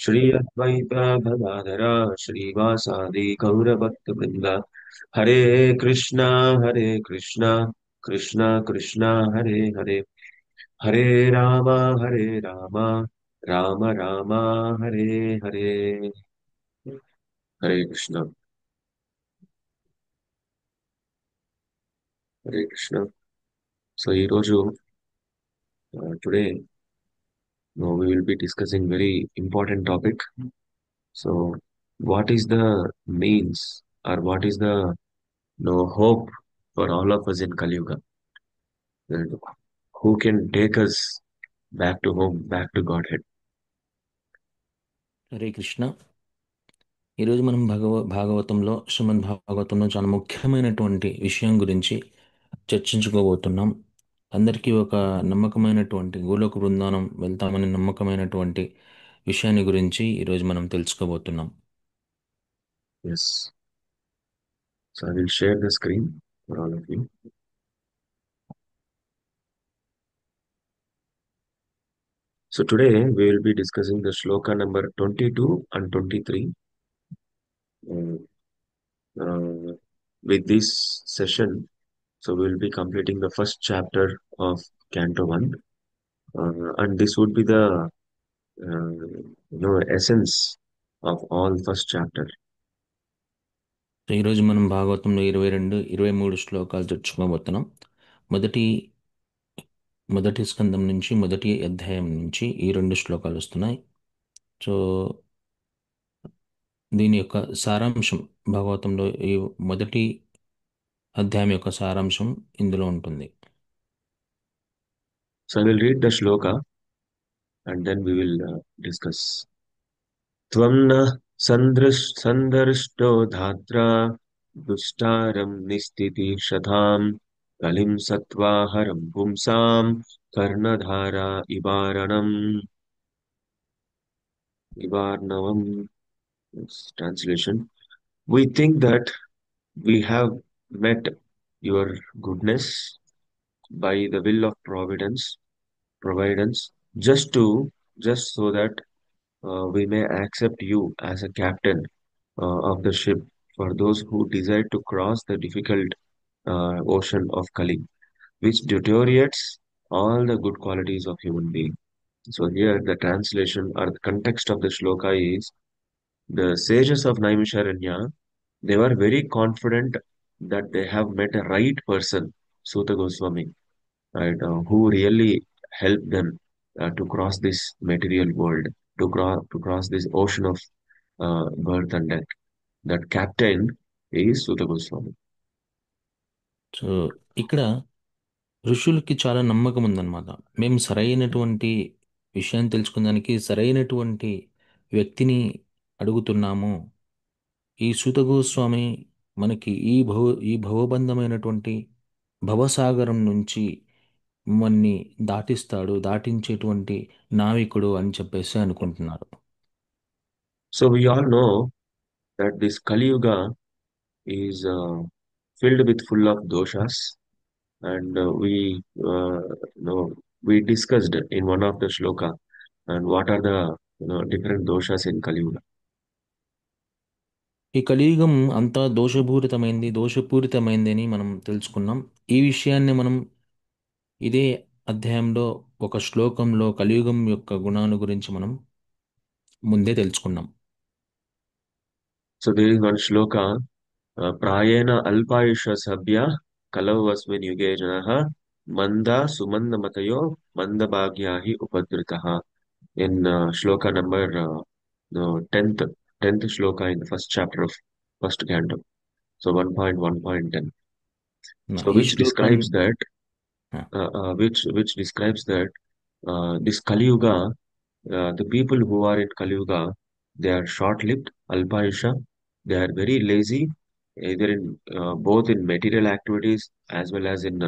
श्री अद्वैत गदाधर श्रीवासादि गौरभक्तवृंद। हरे कृष्णा हरे कृष्णा कृष्णा कृष्णा हरे हरे। हरे राम हरे राम राम राम हरे हरे। हरे कृष्णा। हरे Krishna. So ఈరోజు today we will be discussing very important topic. So what is the means or what is the hope for all of us in Kali Yuga? And who can take us back to home, back to Godhead? Hare Krishna. ఈరోజు మనం భాగవతంలో శ్రీమద్ భాగవతంలో చాలా ముఖ్యమైనటువంటి విషయం గురించి చర్చించుకోబోతున్నాం. అందరికీ ఒక నమ్మకమైనటువంటి గోలోక బృందావనం వెళ్తామని నమ్మకమైనటువంటి విషయాన్ని గురించి ఈరోజు మనం తెలుసుకోబోతున్నాం. Yes. So I will share the screen for all of you. So today we will be discussing the shloka number 22 and 23. Uh, with this session, so we will be completing the first chapter of Canto 1. And this would be the essence of all first chapter. So ఈరోజు మనం భాగవతంలో 22, 23 శ్లోకాలు చర్చించుకోబోతున్నాం. మొదటి స్కందం నుంచి మొదటి అధ్యాయం నుంచి ఈ 2 శ్లోకాలు వస్తున్నాయి. సో దీని యొక్క సారాంశం భాగవతంలో ఈ మొదటి అధ్యాయం యొక్క సారాంశం ఇందులో ఉంటుంది. So I will read the shloka and then we will discuss. Tvam na sandarshto dhatra dustaram nistiti shadham kalim sattvaharam pumsam karnadhara ivarnavam. Translation. We think that we have met your goodness by the will of providence, just so that we may accept you as a captain of the ship for those who desire to cross the difficult ocean of Kali, which deteriorates all the good qualities of human being. So here the translation or the context of the shloka is the sages of Naimisharanya, they were very confident that they have met a right person, Suta Goswami, right, who really helped them to cross this material world, to cross this ocean of birth and death. That captain is Suta Goswami. So ఇక్కడ ఋషులకి చాలా నమ్మకం ఉందన్నమాట. మేము సరైనటువంటి విషయాన్ని తెలుసుకుందానికి సరైనటువంటి వ్యక్తిని అడుగుతున్నాము. ఈ సూత గోస్వామి మనకి ఈ భవబంధమైనటువంటి భవసాగరం నుంచి మన్ని దాటించేటువంటి నావికుడు అని చెప్పేసి అనుకుంటున్నారు. So we all know that this Kali Yuga is filled with full of doshas, and we discussed in one of the shloka and what are the different doshas in Kali Yuga. ఈ కలియుగం అంతా దోషపూరితమైంది అని మనం తెలుసుకున్నాం. ఈ విషయాన్ని మనం ఇదే అధ్యాయంలో ఒక శ్లోకంలో కలియుగం యొక్క గుణాల గురించి మనం ముందే తెలుసుకున్నాం. So there is one shloka, prayena alpayusha sabya kalau asmin yuge janaha manda sumanda matayo manda bhagyahi upadritaha. In shloka number 10th shloka in the first chapter of first canto. So 1.1.10. So ఈ which శ్లోకం describes that which describes that this Kali Yuga, the people who are in Kali Yuga, they are short-lived, Alpayusha. They are very lazy, either in both in material activities as well as in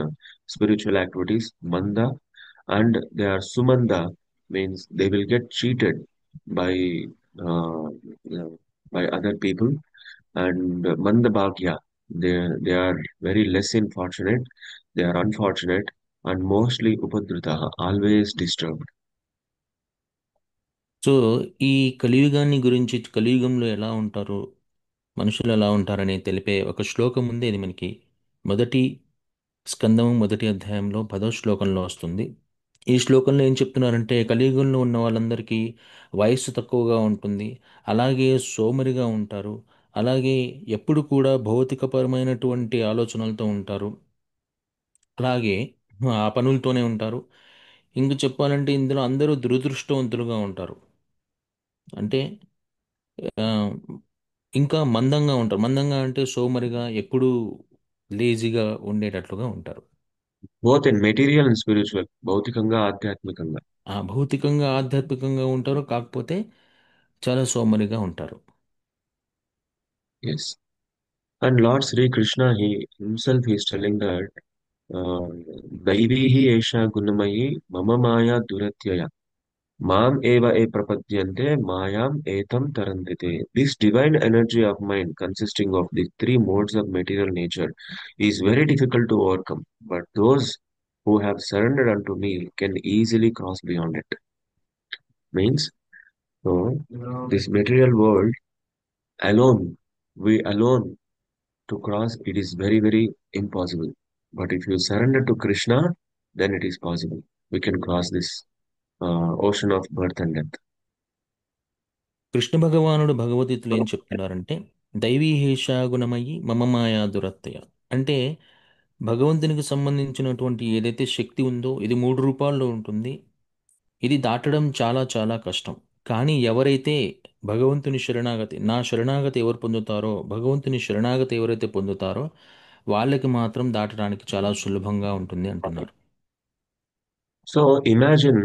spiritual activities, Manda, and they are Sumanda, means they will get cheated by uh, by other people, and Mandabhagya, they are very less unfortunate, they are unfortunate, and mostly Upadritaha, always disturbed. So ఈ కలియుగాన్ని గురించి, కలియుగంలో ఎలా ఉంటారు, మనుషులు ఎలా ఉంటారని తెలిపే ఒక శ్లోకం ఉంది. ఇది మనకి మొదటి స్కందం మొదటి అధ్యాయంలో 10వ శ్లోకంలో వస్తుంది. ఈ శ్లోకంలో ఏం చెప్తున్నారంటే, కలియుగంలో ఉన్న వాళ్ళందరికీ వయస్సు తక్కువగా ఉంటుంది, అలాగే సోమరిగా ఉంటారు, అలాగే ఎప్పుడు కూడా భౌతికపరమైనటువంటి ఆలోచనలతో ఉంటారు, అలాగే ఆ పనులతోనే ఉంటారు. ఇంక చెప్పాలంటే ఇందులో అందరూ దురదృష్టవంతులుగా ఉంటారు. అంటే ఆ, ఇంకా మందంగా ఉంటారు. మందంగా అంటే సోమరిగా, ఎప్పుడూ లేజీగా ఉండేటట్లుగా ఉంటారు. Both in material and spiritual, భౌతికంగా ఆధ్యాత్మికంగా. ఆ భౌతికంగా ఆధ్యాత్మికంగా ఉంటారు, కాకపోతే చాలా సోమరిగా ఉంటారు. Yes. And lord Shri Krishna himself he is telling that uh, దైవీహి ఏషా గుణమయీ మమ మాయా దురత్యయ మాం eva e prapadyante mayam etam tarandite. This divine energy of mind consisting of the three modes of material nature is very difficult to overcome, but those who have surrendered unto me can easily cross beyond it. Means, so this material world alone, we alone to cross it is very, very impossible. But if you surrender to Krishna, then it is possible. We can cross this ocean of birth and death. Krishna భగవానుడు భగవద్గీతలో ఏం చెప్తున్నారంటే, దైవీ హేషా గుణమయి మమ మాయా దురత్తయ. అంటే భగవంతునికి సంబంధించినటువంటి ఏదైతే శక్తి ఉందో ఇది 3 రూపాల్లో ఉంటుంది. ఇది దాటడం చాలా చాలా కష్టం. కానీ ఎవరైతే భగవంతుని శరణాగతి, నా శరణాగతి ఎవరు పొందుతారో, భగవంతుని శరణాగతి ఎవరైతే పొందుతారో వాళ్ళకి మాత్రం దాటడానికి చాలా సులభంగా ఉంటుంది అంటున్నారు. So imagine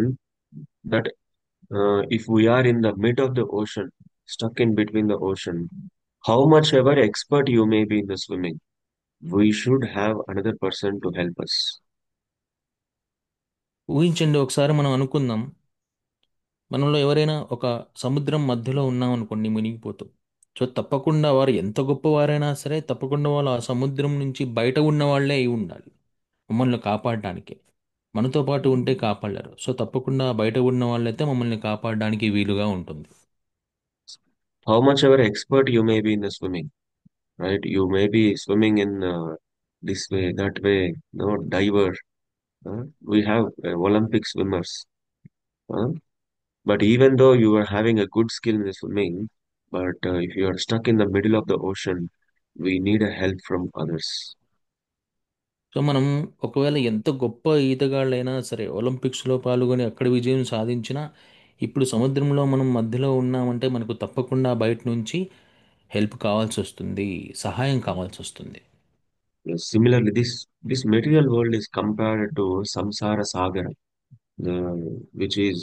that if we are in the mid of the ocean, stuck in between the ocean, how much ever expert you may be in the swimming, we should have another person to help us. ఊహించండి, ఒకసారి మనం అనుకుందాం, మనలో ఎవరైనా ఒక సముద్రం మధ్యలో ఉన్నాం అనుకోండి, మునిగిపోతాం. సో తప్పకుండా వారు ఎంత గొప్పవారైనా సరే, తప్పకుండా వాళ్ళు ఆ సముద్రం నుంచి బయట ఉన్న వాళ్ళే అయి ఉండాలి మమ్మల్ని కాపాడడానికి. మనతో పాటు ఉంటే కాపాడలేరు. సో తప్పకుండా బయట ఉన్న వాళ్ళైతే మమ్మల్ని కాపాడడానికి వీలుగా ఉంటుంది. How much ever expert you may be in the swimming, right? You may be swimming in this way, that way, no diver. We have Olympic swimmers. Uh, but even though you are having a good skill in the swimming, but if you are stuck in the middle of the ocean, we need a help from others. So మనం ఒకవేళ ఎంత గొప్ప ఈతగాళ్ళైనా సరే, ఒలింపిక్స్లో పాల్గొని అక్కడ విజయం సాధించినా, ఇప్పుడు సముద్రంలో మనం మధ్యలో ఉన్నామంటే మనకు తప్పకుండా బయట నుంచి హెల్ప్ కావాల్సి వస్తుంది, సహాయం కావాల్సి వస్తుంది. Similarly, this material world is compared to samsara sagar, which is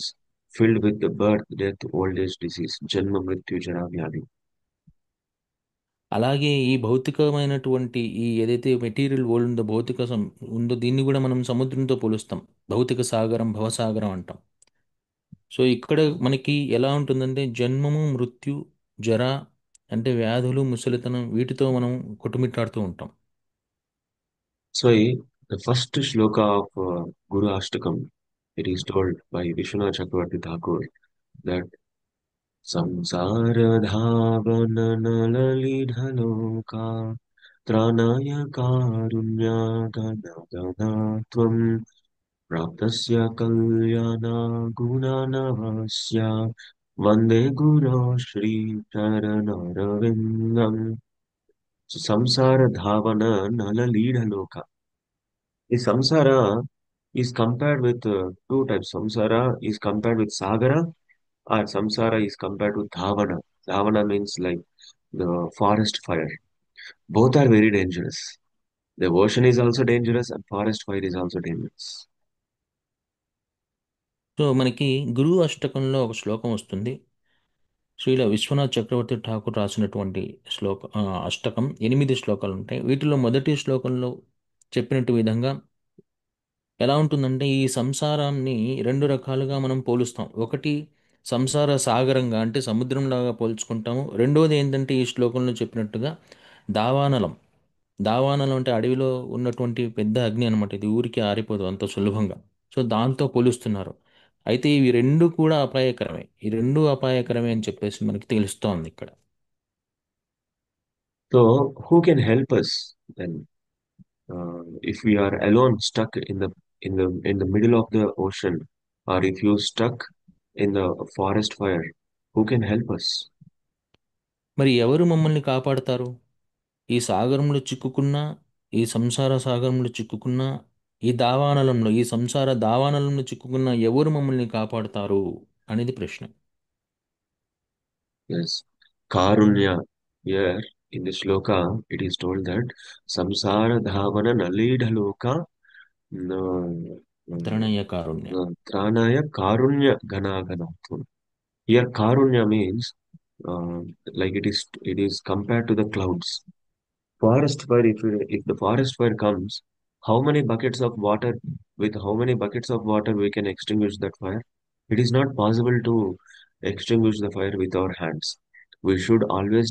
filled with the birth, death, old age, disease, janma, mrityu, jara, vyadhi. అలాగే ఈ భౌతికమైనటువంటి ఈ ఏదైతే మెటీరియల్ వరల్డ్ ఉందో, ఉందో, దీన్ని కూడా మనం సముద్రంతో పోలుస్తాం. భౌతిక సాగరం, భవసాగరం అంటాం. సో ఇక్కడ మనకి ఎలా ఉంటుందంటే, జన్మము, మృత్యు, జర అంటే వ్యాధులు, ముసలితనం, వీటితో మనం కొట్టుమిట్టాడుతూ ఉంటాం. So, the first shloka of Guru Ashtakam, it is told by Vishwanath Chakravarti Thakur that samsara dhavana nalalidhaloka tranaya karunya gana gana tvam praptasya kalyana gunanavasya vande guru shri charanarvindam. So samsara dhavana nalalidhaloka. The samsara is compared with two types. Samsara is compared with sagara, or samsara is compared with dhavana. Dhavana means like the forest fire. Both are very dangerous. The ocean is also dangerous, and forest fire is also dangerous. So మనకి గురువు అష్టకంలో ఒక శ్లోకం వస్తుంది. శ్రీల విశ్వనాథ్ చక్రవర్తి ఠాకూర్ రాసినటువంటి అష్టకం 8 శ్లోకాలు ఉంటాయి. వీటిలో మొదటి శ్లోకంలో చెప్పినట్టు విధంగా ఎలా ఉంటుందంటే, ఈ సంసారాన్ని 2 రకాలుగా మనం పోలుస్తాం. ఒకటి సంసార సాగరంగా, అంటే సముద్రంలాగా పోల్చుకుంటాము. రెండోది ఏంటంటే, ఈ శ్లోకంలో చెప్పినట్టుగా దావానలం. దావానలం అంటే అడవిలో ఉన్నటువంటి పెద్ద అగ్ని అనమాట. ఇది ఊరికి ఆరిపోదు అంత సులభంగా. సో దాంతో పోలుస్తున్నారు. అయితే ఇవి రెండు కూడా అపాయకరమే. ఈ రెండు అపాయకరమే అని చెప్పేసి మనకి తెలుస్తోంది ఇక్కడ. So, who can help us then? If we are alone, stuck in the middle of the ocean, or if you stuck in the forest fire, who can help us? మరి ఎవరు మమ్మల్ని కాపాడతారు? ఈ సాగరంలో చిక్కుకున్నా, ఈ సంసార సాగరంలో చిక్కుకున్నా, ఈ సంసార దావానలంలో చిక్కుకున్నా ఎవరు మమ్మల్ని కాపాడతారు అనేది ప్రశ్న. Yes, Karunya. Here in the shloka, it is told that samsara dhavana nalidhaloka త్రణయ కారుణ్య. tranaya karunya gana gana. Here karunya means uh, like it is compared to the clouds. Forest fire, if the forest fire comes, how many buckets of water, with how many buckets of water we can extinguish that fire? It is not possible to extinguish the fire with our hands. We should always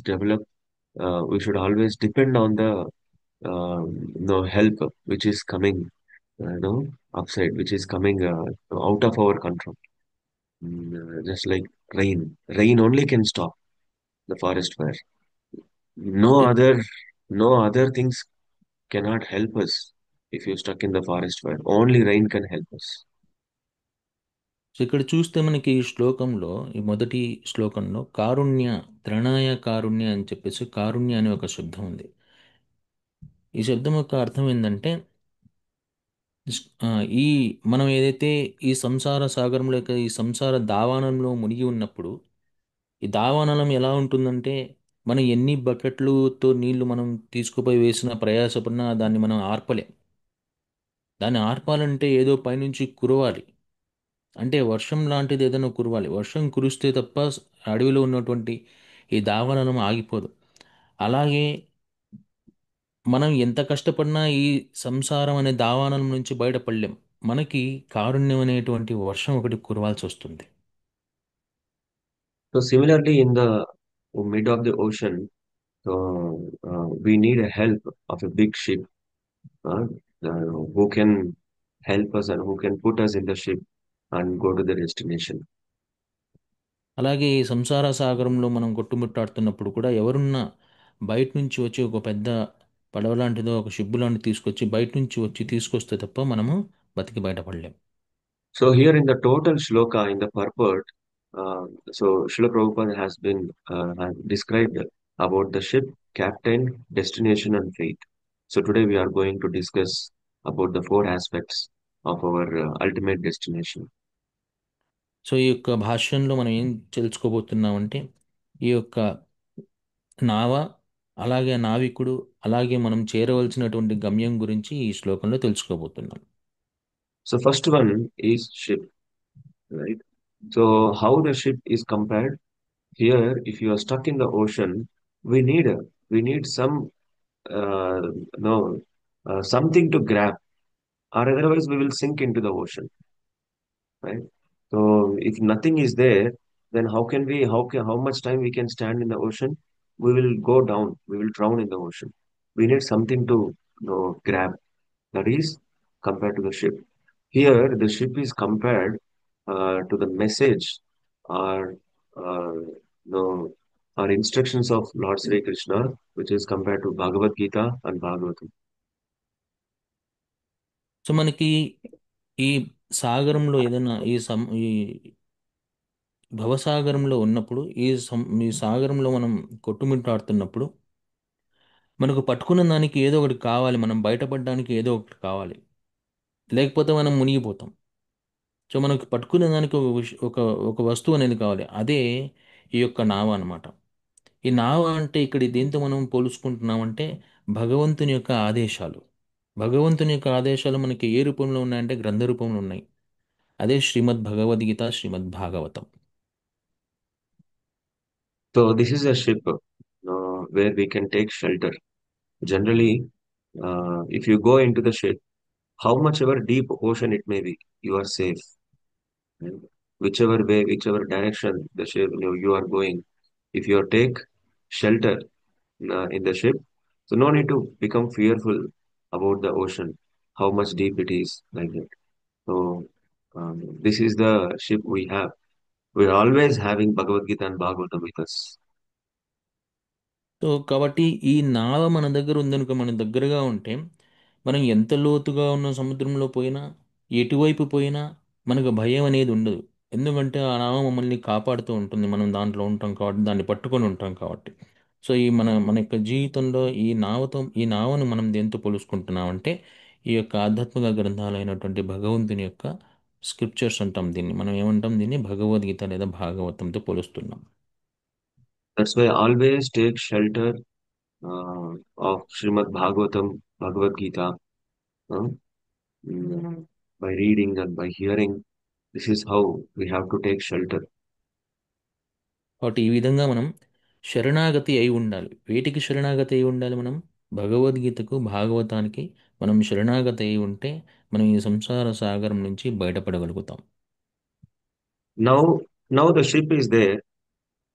we should always depend on the help which is coming, upside, which is coming out of our control. Just like rain. Rain only can stop the forest fire. No other, no other things cannot help us if you're stuck in the forest fire. Only rain can help us. So ఇక్కడ చూస్తే మనకి ఈ శ్లోకంలో, ఈ మొదటి శ్లోకంలో కారుణ్య, త్రణాయ కారుణ్య అని చెప్పేసి కారుణ్య అనే ఒక శబ్దం ఉంది. ఈ శబ్దం యొక్క అర్థం ఏంటంటే, ఆ, ఈ మనం ఏదైతే ఈ సంసార సాగరంలో యొక్క ఈ సంసార దావానంలో మునిగి ఉన్నప్పుడు, ఈ దావానలం ఎలా ఉంటుందంటే, మనం ఎన్ని బకెట్లుతో నీళ్లు మనం తీసుకుపోయి వేసిన ప్రయాసపడినా దాన్ని మనం ఆర్పలేం. దాన్ని ఆర్పాలంటే ఏదో పైనుంచి కురవాలి. అంటే వర్షం లాంటిది ఏదైనా కురవాలి. వర్షం కురిస్తే తప్ప అడవిలో ఉన్నటువంటి ఈ దావానలం ఆగిపోదు. అలాగే మనం ఎంత కష్టపడినా ఈ సంసారం అనే దావానలం నుంచి బయటపడలేం. మనకి కారుణ్యం అనేటువంటి వర్షం ఒకటి కురవాల్సి వస్తుంది. So similarly, in the mid of the ocean, we need a help of a big ship, uh, who can help us and who can put us in the ship and go to the destination. అలాగే ఈ సంసార సాగరంలో మనం కొట్టుమిట్టాడుతున్నప్పుడు కూడా ఎవరున్నా బయట నుంచి వచ్చి ఒక పెద్ద పడవ లాంటిదో ఒక షిప్ లాంటిది తీసుకొచ్చి బయట నుంచి వచ్చి తీసుకొస్తే తప్ప మనము బతికి బయటపడలేం. So here in the total shloka, in the purport, so Srila Prabhupada has described about the ship, captain, destination, and fate. So today we are going to discuss about the four aspects of our ultimate destination. So ఈ యొక్క భాష్యంలో మనం ఏం తెలుసుకోబోతున్నామంటే, ఈ యొక్క నావ, అలాగే నావికుడు, అలాగే మనం చేరవలసినటువంటి గమ్యం గురించి ఈ శ్లోకంలో తెలుసుకోబోతున్నాం. So first one is ship, right? So how the ship is compared here? If you are stuck in the ocean, we need a we need some uh, no something to grab, or otherwise we will sink into the ocean, right? So if nothing is there, then how much time we can stand in the ocean? We will go down. We will drown in the ocean. We need something to grab. That is compared to the ship. Here, the ship is compared to the message or no or instructions of Lord Sri Krishna, which is compared to Bhagavad Gita and Bhagavatam. So మనకి ఈ సాగరంలో ఏదైనా ఈ భవసాగరంలో ఉన్నప్పుడు, ఈ సాగరంలో మనం కొట్టుమిట్టాడుతున్నప్పుడు మనకు పట్టుకున్న దానికి ఏదో ఒకటి కావాలి. మనం బయటపడడానికి ఏదో ఒకటి కావాలి. లేకపోతే మనం మునిగిపోతాం. సో మనకు పట్టుకునే దానికి ఒక ఒక వస్తువు అనేది కావాలి. అదే ఈ యొక్క నావ అన్నమాట. ఈ నావ అంటే ఇక్కడ దేంతో మనం పోల్చుకుంటున్నామంటే, భగవంతుని యొక్క ఆదేశాలు. భగవంతుని యొక్క ఆదేశాలు మనకి ఏ రూపంలో ఉన్నాయంటే గ్రంథ రూపంలో ఉన్నాయి. అదే శ్రీమద్ భగవద్గీత, శ్రీమద్ Bhagavatam. So this is a ship where we can take shelter. Generally, if you go into the ship, how much ever deep ocean it may be, you are safe. Right? Whichever way, whichever direction the ship you are going, if you take shelter in the ship, so no need to become fearful about the ocean, how much deep it is, like that. So This is the ship we have. We're always having Bhagavad Gita and Bhagavatam with us. So కాబట్టి ఈ నావ మన దగ్గర ఉందనుకో, మన దగ్గరగా ఉంటే మనం ఎంత లోతుగా ఉన్న సముద్రంలో పోయినా, ఎటువైపు పోయినా మనకు భయం అనేది ఉండదు. ఎందుకంటే ఆ నావ మమ్మల్ని కాపాడుతూ ఉంటుంది, మనం దాంట్లో ఉంటాం కాబట్టి, దాన్ని పట్టుకొని ఉంటాం కాబట్టి. సో ఈ మన యొక్క జీవితంలో ఈ నావను మనం దేంతో పోలుసుకుంటున్నామంటే ఈ యొక్క ఆధ్యాత్మిక గ్రంథాలైనటువంటి భగవంతుని యొక్క స్క్రిప్చర్స్ అంటాం దీన్ని. మనం ఏమంటాం, దీన్ని భగవద్గీత లేదా భాగవతంతో పోలుస్తున్నాం. That's why always take shelter of Srimad Bhagavatam, Bhagavad Gita, uh, by reading and by hearing. This is how we have to take shelter. కాబట్టి ఈ విధంగా మనం శరణాగతి అయి ఉండాలి. వేటికి శరణాగతి అయి ఉండాలి మనం? భగవద్గీతకు, భాగవతానికి మనం శరణాగతి అయి ఉంటే మనం ఈ సంసార సాగరం నుంచి బయటపడగలుగుతాం. Now the ship is there.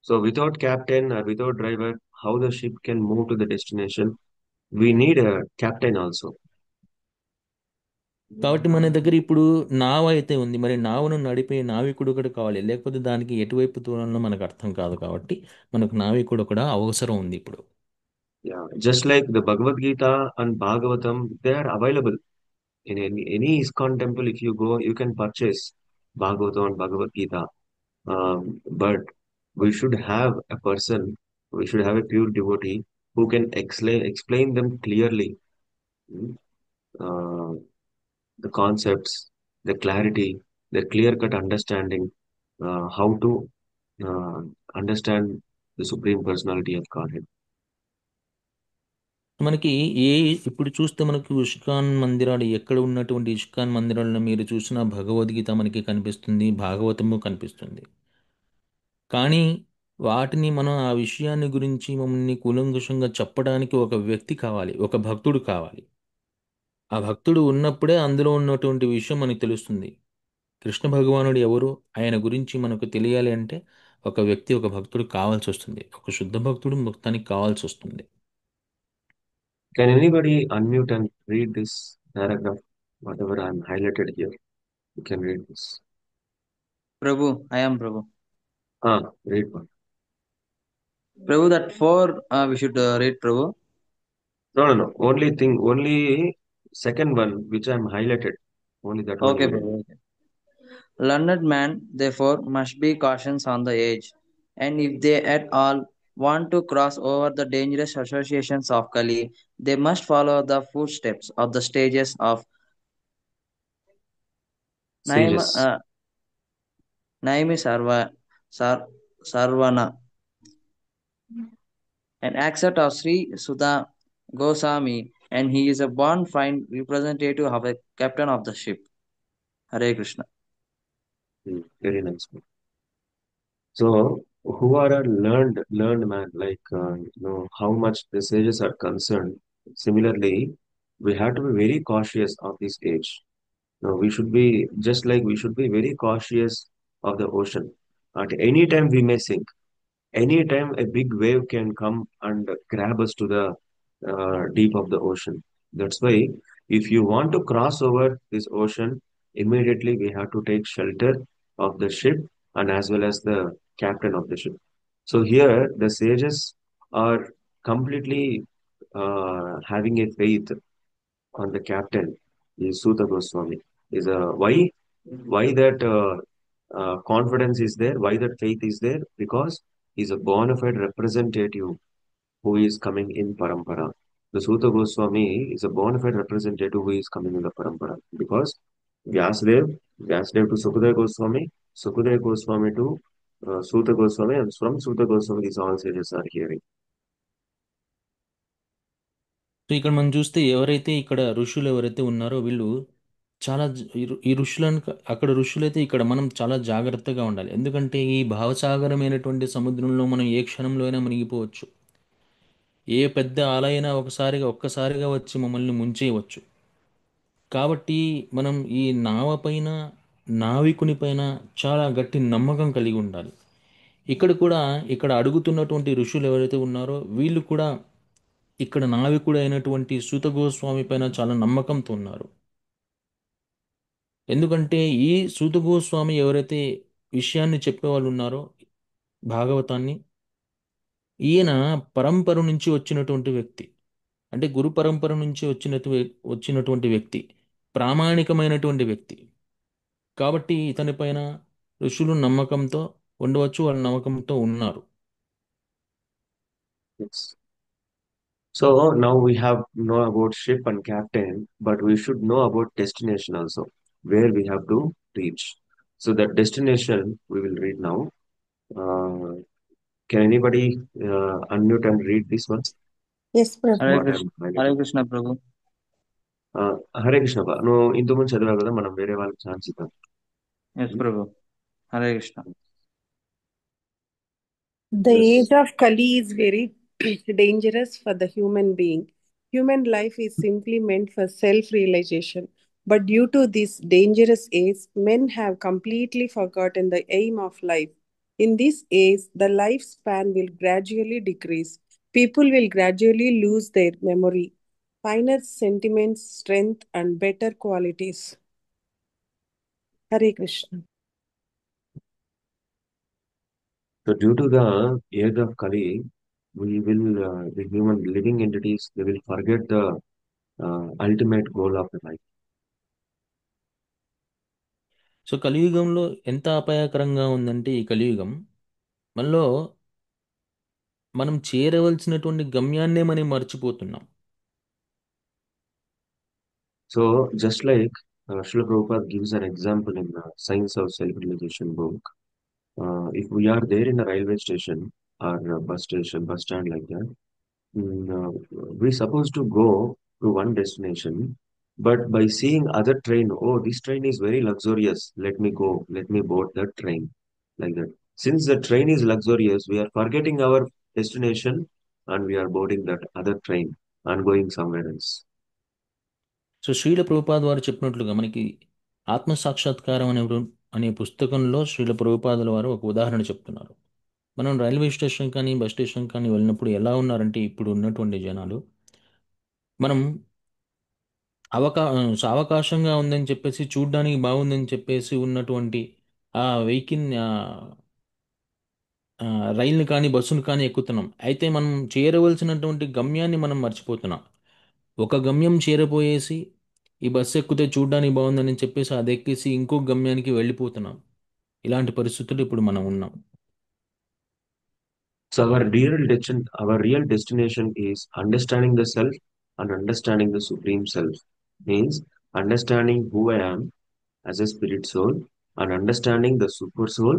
So without captain or without driver, how the ship can move to the destination? We need a captain also. కాబట్టి మన దగ్గర ఇప్పుడు నావ అయితే ఉంది, మరి నావను నడిపే నావికుడు కూడా కావాలి, లేకపోతే దానికి ఎటువైపు దూరంలో మనకు అర్థం కాదు. కాబట్టి మనకు నావికుడు కూడా అవసరం ఉంది ఇప్పుడు. Yeah, just like the Bhagavad Gita and Bhagavatam, they are available in any ISKCON temple. If you go, you can purchase Bhagavatam and Bhagavad Gita. But we should have a person, we should have a pure devotee who can explain them clearly. mm, Uh, the concepts, the clarity, the clear-cut understanding, how to uh, understand the Supreme Personality of Godhead. మనకి ఏ ఇప్పుడు చూస్తే మనకు ISKCON మందిరాలు ఎక్కడ ఉన్నటువంటి ISKCON మందిరాలను మీరు చూసిన భగవద్గీత మనకి కనిపిస్తుంది, భాగవతము కనిపిస్తుంది. కానీ వాటిని మనం ఆ విషయాన్ని గురించి మమ్మల్ని కూలంకుషంగా చెప్పడానికి ఒక వ్యక్తి కావాలి, ఒక భక్తుడు కావాలి. ఆ భక్తుడు ఉన్నప్పుడే అందులో ఉన్నటువంటి విషయం మనకు తెలుస్తుంది. కృష్ణ భగవానుడు ఎవరు, ఆయన గురించి మనకు తెలియాలి అంటే ఒక వ్యక్తి, ఒక భక్తుడు కావాల్సి వస్తుంది. ఒక శుద్ధ భక్తుడు మొత్తానికి కావాల్సి వస్తుంది. Can anybody unmute and read this paragraph? Whatever I'm highlighted here, you can read this. Prabhu, I am Prabhu. Read one. Prabhu, that four we should read, Prabhu. No. Only second one, which I'm highlighted. Only that one Okay, you read. Prabhu. Okay. Learned man, therefore, must be cautious on the edge, and if they at all want to cross over the dangerous associations of Kali, they must follow the footsteps of the stages of Naima, Sages. Naimi Sarvana and accept of Sri Sudha Goswami, and he is a born fine representative of a captain of the ship. Hare Krishna. Very nice. So, who are a learned man, like how much the sages are concerned. Similarly, we have to be very cautious of this age. Now, we should be just like we should be very cautious of the ocean. At any time, we may sink. Anytime a big wave can come and grab us to the deep of the ocean. That's why if you want to cross over this ocean, immediately we have to take shelter of the ship and as well as the captain of the ship. So here the sages are completely having a faith on the captain, is Suta Goswami. Is why that confidence is there? Why that faith is there? Because he's a bona fide representative who is coming in parampara. The Suta Goswami is a bona fide representative who is coming in the parampara because Vyasdev to Sukadeva Goswami, Sukadeva Goswami to Suta Goswami, and from Suta Goswami these all sages are hearing. So ఇక్కడ మనం చూస్తే ఎవరైతే ఇక్కడ ఋషులు ఎవరైతే ఉన్నారో వీళ్ళు చాలా ఈ ఋషులను అక్కడ ఋషులైతే ఇక్కడ మనం చాలా జాగ్రత్తగా ఉండాలి. ఎందుకంటే ఈ భావసాగరమైనటువంటి సముద్రంలో మనం ఏ క్షణంలో అయినా మునిగిపోవచ్చు. ఏ పెద్ద అలైనా ఒక్కసారిగా వచ్చి మమ్మల్ని ముంచేయవచ్చు. కాబట్టి మనం ఈ నావ పైన, నావికుని పైన చాలా గట్టి నమ్మకం కలిగి ఉండాలి. ఇక్కడ అడుగుతున్నటువంటి ఋషులు ఎవరైతే ఉన్నారో వీళ్ళు కూడా ఇక్కడ నావికుడు అయినటువంటి సూత గోస్వామి పైన చాలా నమ్మకంతో ఉన్నారు. ఎందుకంటే ఈ సూత గోస్వామి ఎవరైతే విషయాన్ని చెప్పేవాళ్ళు ఉన్నారో భాగవతాన్ని, ఈయన పరంపర నుంచి వచ్చినటువంటి వ్యక్తి. అంటే గురు పరంపర నుంచి వచ్చినటువంటి వ్యక్తి, ప్రామాణికమైనటువంటి వ్యక్తి. కాబట్టి ఇతని పైన ఋషులు నమ్మకంతో ఉండవచ్చు, వాళ్ళ నమ్మకంతో ఉన్నారు. Yes. So now we have know about ship and captain, but we should know about destination also, where we have to reach. So that destination we will read now. Uh, can anybody unmute and read this one? Yes, Hare Prabhu. What Krishna. I'm Hare highlighting. Krishna ప్రభు. హరే కృష్ణ నువ్వు ఇంతకుముందు చదివావు కదా, మనం వేరే వాళ్ళకి ఛాన్స్ ఇద్దాం. ఎస్ ప్రభు. Hare Krishna. The Yes. age of Kali is very dangerous for the human being. Human life is simply meant for self realization. But due to this dangerous age, men have completely forgotten the aim of life. In this age, the lifespan will gradually decrease. People will gradually lose their memory, finer sentiments, strength, and better qualities. Hare Krishna. So due to the age of Kali, the human living entities, they will forget the ultimate goal of the life. So కలియుగంలో ఎంత అపాయకరంగా ఉందంటే ఈ కలియుగం మనలో మనం చేరవలసినటువంటి గమ్యాన్నే మనం మర్చిపోతున్నాం. So just like Srila Prabhupada gives an example in the Science of Self-Realization book, if we are there in a railway station or a bus station, bus stand like that, we're supposed to go to one destination, but by seeing other train, oh, this train is very luxurious, let me board that train, like that. Since the train is luxurious, we are forgetting our destination and we are boarding that other train and going somewhere else. So Srila Prabhupada వారు చెప్పినట్లుగా మనకి ఆత్మ సాక్షాత్కారం అనే పుస్తకంలో శ్రీల ప్రభుపాదుల వారు ఒక ఉదాహరణ చెప్తున్నారు. మనం రైల్వే స్టేషన్ కానీ బస్ స్టేషన్ కానీ వెళ్ళినప్పుడు ఎలా ఉన్నారంటే ఇప్పుడు ఉన్నటువంటి జనాలు, మనం అవకా సావకాశంగా ఉందని చెప్పేసి చూడ్డానికి బాగుందని చెప్పేసి ఉన్నటువంటి ఆ వెహికల్ రైలుని కానీ బస్సును కానీ ఎక్కుతున్నాం. అయితే మనం చేరవలసినటువంటి గమ్యాన్ని మనం మర్చిపోతున్నాం. ఒక గమ్యం చేరపోయేసి ఈ బస్సు ఎక్కితే చూడ్డానికి బాగుందని చెప్పేసి అది ఎక్కేసి ఇంకో గమ్యానికి వెళ్ళిపోతున్నాం. ఇలాంటి పరిస్థితులు ఇప్పుడు మనం ఉన్నాం. So our real destination is understanding the self and understanding the supreme self. Means understanding who I am as a spirit soul and understanding the super soul,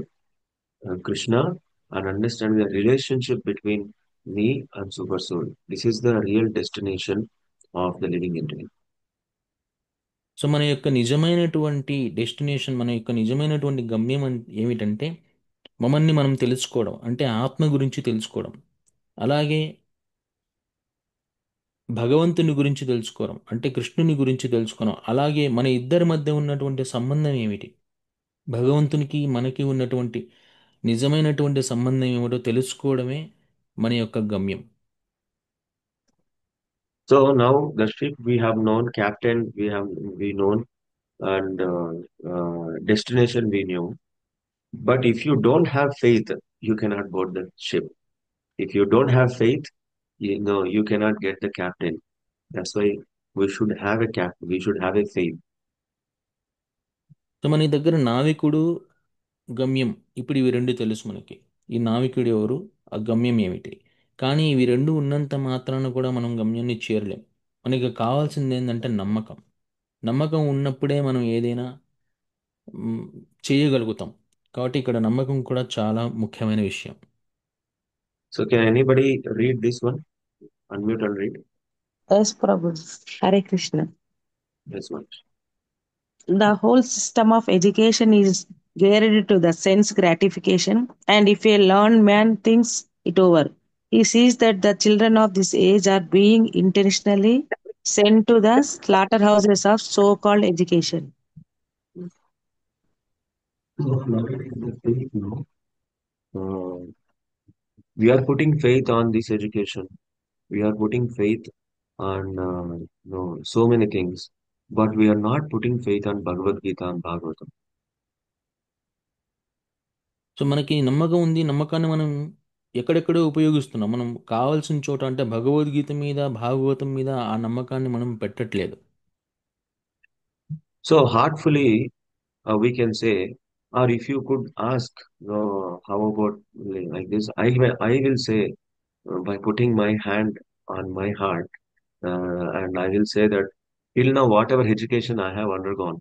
Krishna, and understanding the relationship between me and super soul. This is the real destination of the living entity. So మన యొక్క నిజమైనటువంటి destination, మన యొక్క నిజమైనటువంటి గమ్యం ఏమిటంటే మమ్మల్ని మనం తెలుసుకోవడం, అంటే ఆత్మ గురించి తెలుసుకోవడం. అలాగే భగవంతుని గురించి తెలుసుకోవడం, అంటే కృష్ణుని గురించి తెలుసుకోవడం. అలాగే మన ఇద్దరి మధ్య ఉన్నటువంటి సంబంధం ఏమిటి, భగవంతునికి మనకి ఉన్నటువంటి నిజమైనటువంటి సంబంధం ఏమిటో తెలుసుకోవడమే మన యొక్క గమ్యం. So now the ship we have known, captain we known, and destination we knew. But if you don't have faith, you cannot board the ship. If you don't have faith, you cannot get the captain. That's why we should have a captain. We should have a faith. So మన దగ్గర నావికుడు, గమ్యం, ఇప్పుడు ఇవి రెండు తెలుసు మనకి. ఈ నావికుడు ఎవరు, ఆ గమ్యం ఏమిటి. కానీ ఇవి రెండు ఉన్నంత మాత్రాన కూడా మనం గమ్యాన్ని చేరలేం. మనకి కావాల్సింది ఏంటంటే నమ్మకం. నమ్మకం ఉన్నప్పుడే మనం ఏదైనా మ్, చేయగలుగుతాం. కాబట్టి ఇక్కడ నమ్మకం కూడా చాలా ముఖ్యమైన విషయం. So can anybody read this one? Unmute and read Yes, Prabhu. Hare Krishna. this one. The whole system of education is geared to the sense gratification, and if a learned man thinks it over, he sees that the children of this age are being intentionally sent to the slaughterhouses of so-called education. We are putting faith on this education. We are putting faith on so many things. but we are not putting faith on Bhagavad Gita and Bhagavatam. So మనకి నమ్మకం ఉంది, నమ్మకాన్ని మనం ఎక్కడెక్కడో ఉపయోగిస్తున్నాం. మనం కావాల్సిన చోట అంటే భగవద్గీత మీద, భాగవతం మీద ఆ నమ్మకాన్ని మనం పెట్టట్లేదు. So heartfully, we can say, or if you could ask, how about like this? I will say, by putting my hand on my heart, and I will say that till now, whatever education I have undergone,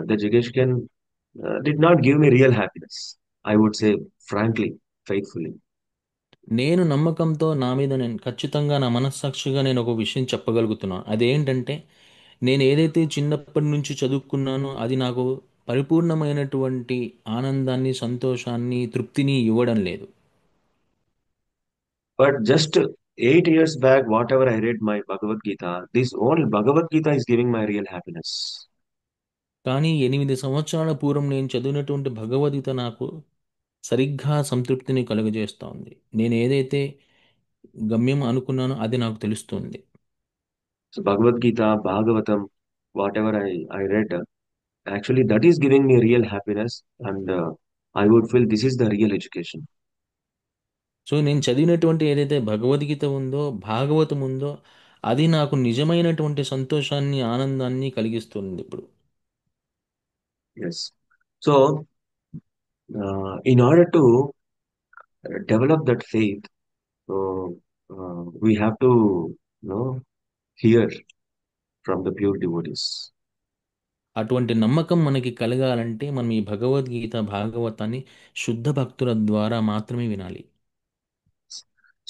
the education did not give me real happiness. I would say, frankly, faithfully. నేను నమ్మకంతో నా మీద నేను ఖచ్చితంగా నా మనస్సాక్షిగా నేను ఒక విషయం చెప్పగలుగుతున్నాను. అదేంటంటే నేను ఏదైతే చిన్నప్పటి నుంచి చదువుకున్నానో అది నాకు పరిపూర్ణమైనటువంటి ఆనందాన్ని, సంతోషాన్ని, తృప్తిని ఇవ్వడం లేదు. But just 8 years back, whatever I read my Bhagavad Gita, this whole Bhagavad Gita is giving my real happiness. కానీ 8 సంవత్సరాల పూర్వం నేను చదివినటువంటి భగవద్గీత నాకు సరిగ్గా సంతృప్తిని కలుగజేస్తూ ఉంది. నేను ఏదైతే గమ్యం అనుకున్నానో అది నాకు తెలుస్తుంది. So Bhagavad Gita, Bhagavatam, whatever I read, actually that is giving me real happiness, and I would feel this is the real education. So నేను చదివినటువంటి ఏదైతే భగవద్గీత ఉందో, భాగవతం ఉందో అది నాకు నిజమైనటువంటి సంతోషాన్ని, ఆనందాన్ని కలిగిస్తుంది ఇప్పుడు. Yes. So in order to develop that faith, we have to, hear from the pure devotees. అటువంటి నమ్మకం మనకి కలగాలంటే మనం ఈ భగవద్గీత, భాగవతాన్ని శుద్ధ భక్తుల ద్వారా మాత్రమే వినాలి.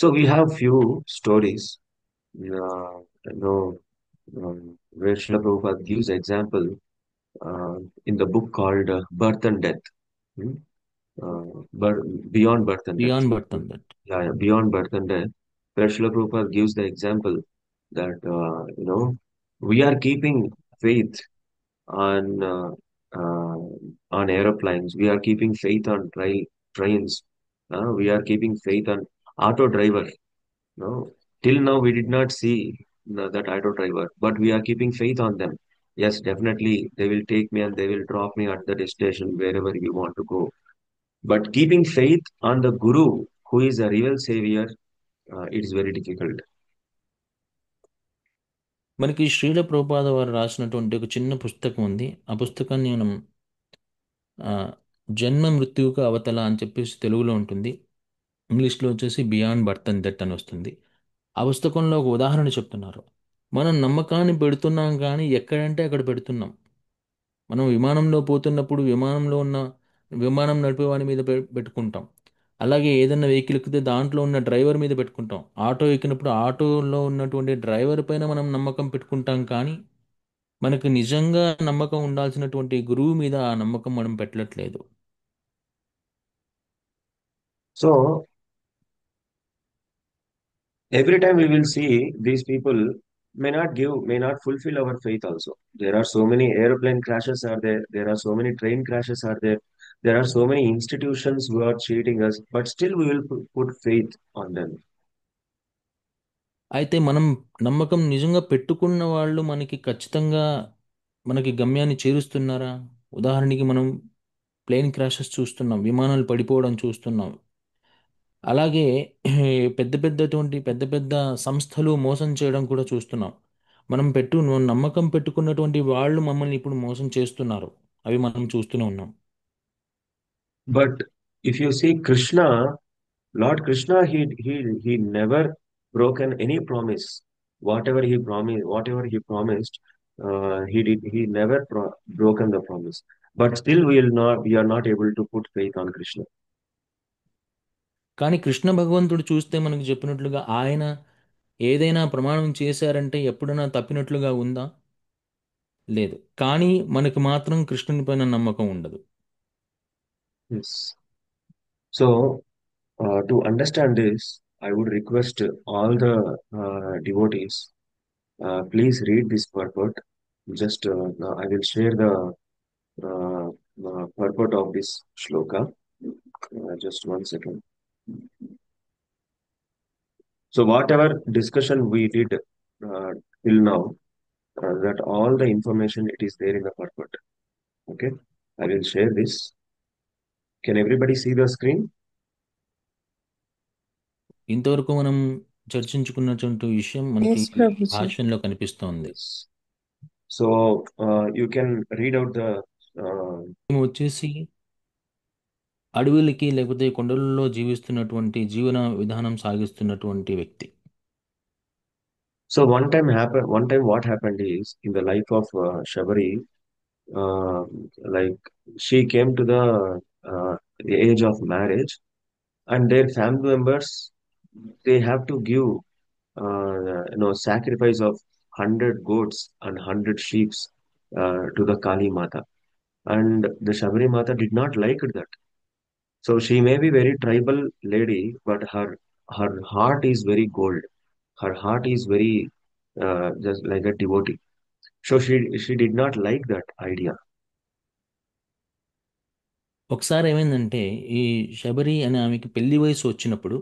So we have few stories, uh, you know, where Srila Prabhupada gives example in the book called Birth and Death. Hmm? Beyond Birth and Death. Beyond birth and that. Yeah, Beyond Birth and Death, where Srila Prabhupada gives the example that, we are keeping faith on aeroplanes. We are keeping faith on trains. We are keeping faith on auto driver. No, till now we did not see that auto driver, but we are keeping faith on them. Yes, definitely they will take me and they will drop me at the destination wherever we want to go. But keeping faith on the Guru, who is a real savior, it is very difficult. మనకి శ్రీల ప్రభుపాద వారు రాసినటువంటి ఒక చిన్న పుస్తకం ఉంది. ఆ పుస్తకాన్ని మనం ఆ, జన్మ మృత్యువుకు అవతల అని చెప్పేసి తెలుగులో ఉంటుంది. ఇంగ్లీష్లో వచ్చేసి బియాండ్ బర్త్ అండ్ డెత్ అని వస్తుంది. ఆ పుస్తకంలో ఒక ఉదాహరణ చెప్తున్నారు. మనం నమ్మకాన్ని పెడుతున్నాం కానీ ఎక్కడంటే అక్కడ పెడుతున్నాం. మనం విమానంలో పోతున్నప్పుడు విమానం నడిపేవాడి మీద పెట్టుకుంటాం. అలాగే ఏదైనా వెహికల్ ఎక్కితే దాంట్లో ఉన్న డ్రైవర్ మీద పెట్టుకుంటాం. ఆటో ఎక్కినప్పుడు ఆటోలో ఉన్నటువంటి డ్రైవర్ పైన మనం నమ్మకం పెట్టుకుంటాం కానీ మనకు నిజంగా నమ్మకం ఉండాల్సినటువంటి గురువు మీద ఆ నమ్మకం మనం పెట్టట్లేదు. So every time we will see these people may not fulfill our faith also. There are so many airplane crashes are there. There are so many train crashes are there. There are so many institutions who are cheating us, but still we will put faith on them. అయితే మనం నమ్మకం నిజంగా పెట్టుకున్న వాళ్ళు మనకి ఖచ్చితంగా మనకి గమ్యాన్ని చేరుస్తున్నారా? ఉదాహరణకి మనం ప్లేన్ క్రాషెస్ చూస్తున్నాం, విమానాలు పడిపోవడం చూస్తున్నాం. అలాగే పెద్ద పెద్ద సంస్థలు మోసం చేయడం కూడా చూస్తున్నాం. నమ్మకం పెట్టుకున్నటువంటి వాళ్ళు మమ్మల్ని ఇప్పుడు మోసం చేస్తున్నారు. అవి మనం చూస్తూనే ఉన్నాం. But if you see Krishna, Lord Krishna, he never broken any promise. Whatever he promised, he never broken the promise. But still we are not able to put faith on Krishna. కానీ కృష్ణ భగవంతుడు చూస్తే మనకు చెప్పినట్లుగా ఆయన ఏదైనా ప్రమాణం చేశారంటే ఎప్పుడైనా తప్పినట్లుగా ఉందా? లేదు. కానీ మనకు మాత్రం కృష్ణుని పైన నమ్మకం ఉండదు. Yes. So to understand this, I would request all the devotees, please read this purport. Just I will share the uh, purport of this shloka. Just one second. So whatever discussion we did till now, that all the information it is there in the purport. Okay, I will share this. Can everybody see the screen? ఇంతవరకు మనం చర్చించుకున్నటువంటి విషయం మనకి Yes, Prabhuji. భాషణలో కనిపిస్తోంది. Yes. So you can read out the. మేము వచ్చేసి అడవులకి లేకపోతే కొండలలో జీవిస్తున్నటువంటి జీవన విధానం సాగిస్తున్నటువంటి వ్యక్తి. So one time what happened is in the life of Shabari, uh, like she came to the age of marriage, and their family members they have to give sacrifice of 100 goats and 100 sheep to the Kali Mata, and the Shabari Mata did not like that. So she may be very tribal lady, but her heart is very gold. Her heart is very just like a devotee. So she did not like that idea. ఒకసారి ఏమైందంటే ఈ శబరి అనే ఆమెకి పెళ్లి వయసు వచ్చినప్పుడు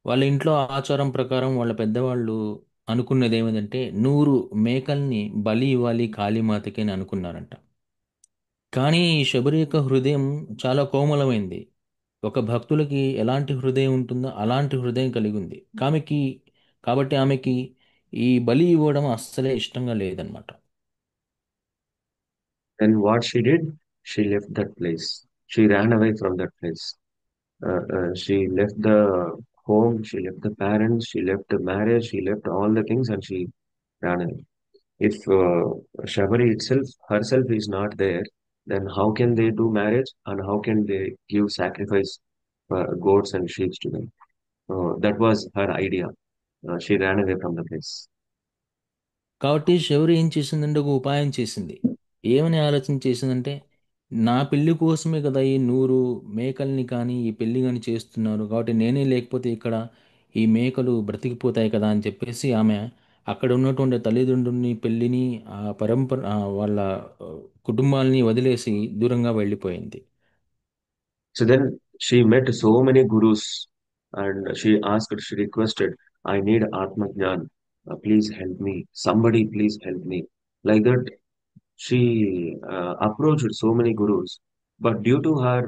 వాళ్ళ ఇంట్లో ఆచారం ప్రకారం వాళ్ళ పెద్దవాళ్ళు అనుకున్నది ఏమిటంటే 100 మేకల్ని బలి ఇవ్వాలి కాళీమాతకి అని అనుకున్నారంట. కానీ ఈ శబరి యొక్క హృదయం చాలా కోమలమైంది. ఒక భక్తులకి ఎలాంటి హృదయం ఉంటుందో అలాంటి హృదయం కలిగి ఉంది. కాబట్టి ఆమెకి ఈ బలి ఇవ్వడం అస్సలే ఇష్టంగా లేదనమాట. And what she did, she left that place. She ran away from that place. She left the home, she left the parents, she left the marriage, she left all the things, and she ran away. If Shabari itself herself is not there, then how can they do marriage and how can they give sacrifice goats and sheep to them? That was her idea. She ran away from the place. కాబట్టి శౌరి ఏం చేసిందంటే ఒక ఉపాయం చేసింది. ఏమని ఆలోచన చేసిందంటే నా పెళ్లి కోసమే కదా ఈ 100 మేకల్ని కానీ ఈ పెళ్లి కానీ చేస్తున్నారు. కాబట్టి నేనే లేకపోతే ఇక్కడ ఈ మేకలు బ్రతికిపోతాయి కదా అని చెప్పేసి ఆమె అక్కడ ఉన్నటువంటి తల్లిదండ్రుల్ని పెళ్లిని ఆ పరంపర వాళ్ళ ఆ, కుటుంబాలని వదిలేసి దూరంగా వెళ్ళిపోయింది. So then she met so many gurus and she requested, I need Atma Jnan. Please help me. Somebody please help me. Like that, she approached so many gurus. But due to her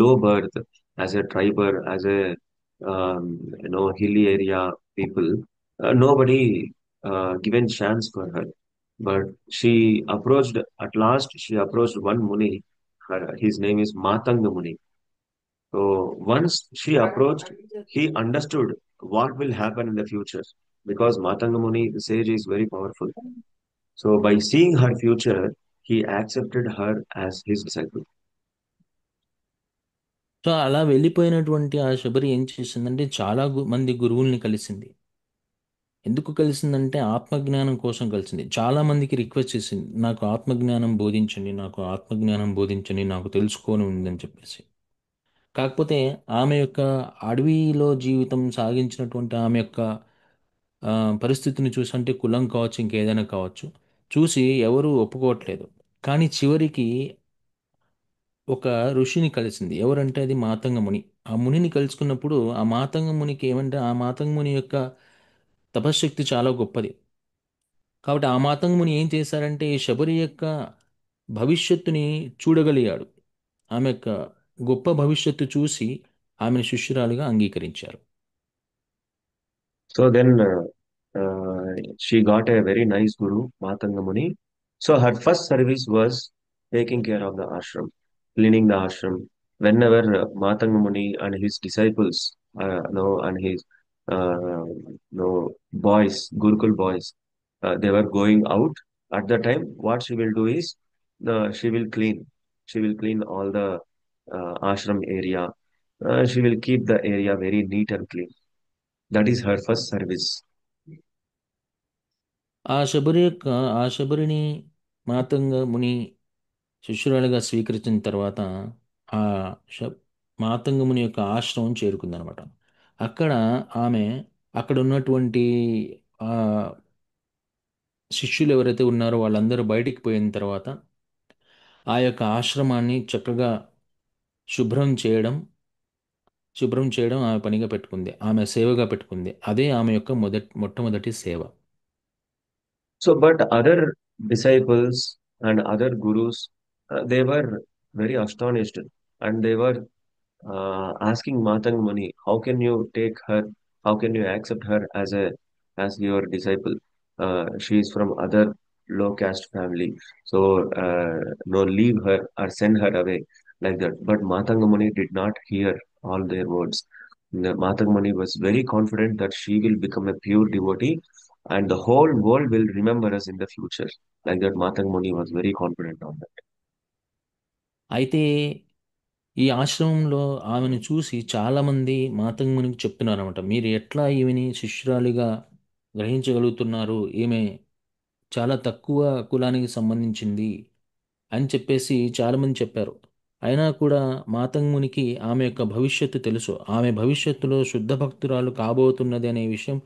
low birth as a triber, as a hilly area people, nobody given chance for her. But she approached at last. She approached one Muni. His name is Matanga Muni. So once she approached, he understood what will happen in the future because Matanga Muni, the sage, is very powerful. So by seeing her future, he accepted her as his disciple. So అలా వెళ్ళిపోయినటువంటి ఆ శబరి ఏం చేసిందంటే చాలా మంది గురువుల్ని కలిసింది. ఎందుకు కలిసిందంటే ఆత్మజ్ఞానం కోసం కలిసింది. చాలా మందికి రిక్వెస్ట్ చేసింది, నాకు ఆత్మజ్ఞానం బోధించండి, నాకు ఆత్మజ్ఞానం బోధించండి, నాకు తెలుసుకోని ఉందని చెప్పేసి. కాకపోతే ఆమె యొక్క అడవిలో జీవితం సాగించినటువంటి ఆమె యొక్క ఆ, పరిస్థితిని చూసి, అంటే కులం కావచ్చు ఇంకేదైనా కావచ్చు, చూసి ఎవరు ఒప్పుకోవట్లేదు. కానీ చివరికి ఒక ఋషిని కలిసింది. ఎవరంటే అది మాతంగ ముని. ఆ మునిని కలుసుకున్నప్పుడు ఆ మాతంగ మునికి ఏమంటే ఆ మాతంగ ముని యొక్క తపశ్శక్తి చాలా గొప్పది. కాబట్టి ఆ మాతంగ ముని ఏం చేశారంటే ఈ శబరి యొక్క భవిష్యత్తుని చూడగలిగాడు. ఆమె యొక్క గొప్ప భవిష్యత్తు చూసి ఆమెను శిష్యురాలిగా అంగీకరించారు. So then she got a very nice guru, Matanga Muni. So her first service was taking care of the ashram, cleaning the ashram. Whenever Matanga Muni and his disciples, and his boys, Gurukul boys, they were going out. At the time, what she will do is she will clean. She will clean all the ashram area. She will keep the area very neat and clean. That is her first service. ఆ శబరి యొక్క ఆ శబరిని మాతంగ ముని శిష్యురాలిగా స్వీకరించిన తర్వాత ఆ శ మాతంగ ముని యొక్క ఆశ్రమం చేరుకుందనమాట. అక్కడ ఆమె అక్కడ ఉన్నటువంటి ఆ శిష్యులు ఎవరైతే ఉన్నారో వాళ్ళందరూ బయటికి పోయిన తర్వాత ఆ యొక్క ఆశ్రమాన్ని చక్కగా శుభ్రం చేయడం శుభ్రం చేయడం ఆమె పనిగా పెట్టుకుంది. ఆమె సేవగా పెట్టుకుంది. అదే ఆమె యొక్క మొట్టమొదటి సేవ. So, but other disciples and other gurus, they were very astonished, and they were asking Matang Muni, how can you take her? How can you accept her as your disciple? She is from other low caste family, so no, leave her or send her away like that. But Matanga Muni did not hear all their words. Matanga Muni was very confident that she will become a pure devotee, and the whole world will remember us in the future. Like that, Matanga Muni was very confident on that. అయితే ఈ ఆశ్రమంలో ఆమెను చూసి చాలామంది మాతంగునికి చెప్తున్నారన్నమాట. మీరు ఎట్లా ఈమెని శిష్యురాలిగా గ్రహించగలుగుతున్నారు? ఈమె చాలా తక్కువ కులానికి సంబంధించింది అని చెప్పేసి చాలామంది చెప్పారు. అయినా కూడా మాతంగునికి ఆమె యొక్క భవిష్యత్తు తెలుసు. ఆమె భవిష్యత్తులో శుద్ధ భక్తురాలు కాబోతున్నది అనే విషయం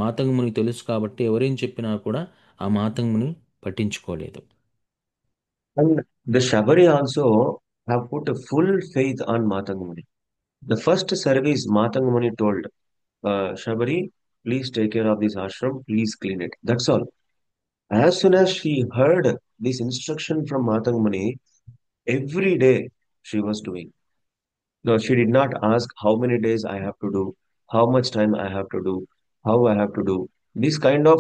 మాతంగునికి తెలుసు కాబట్టి ఎవరేం చెప్పినా కూడా ఆ మాతంగుని పట్టించుకోలేదు. And the Shabari also have put a full faith on Matangamuni. The first service Matangamuni told, Shabari, please take care of this ashram, please clean it. That's all. As soon as she heard this instruction from Matangamuni, every day she was doing. No, she did not ask how many days I have to do, how much time I have to do, how I have to do. This kind of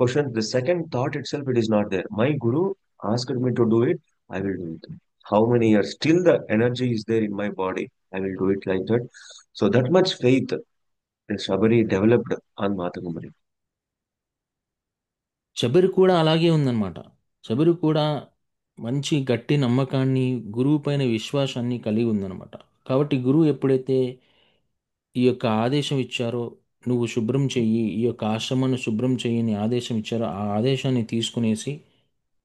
question, the second thought itself, it is not there. My guru asked me to do it, I will do it. How many years? Still the energy is there in my body. I will do it like that. So that much faith Shabari developed on Matakumari. Sabari కూడా అలాగే ఉందన్నమాట. శబరి కూడా మంచి గట్టి నమ్మకాన్ని, గురువు పైన విశ్వాసాన్ని కలిగి ఉందన్నమాట. కాబట్టి గురువు ఎప్పుడైతే ఈ యొక్క ఆదేశం ఇచ్చారో, నువ్వు శుభ్రం చెయ్యి, ఈ యొక్క ఆశ్రమాన్ని శుభ్రం చెయ్యి అని ఆదేశం ఇచ్చారో, ఆ ఆదేశాన్ని తీసుకునేసి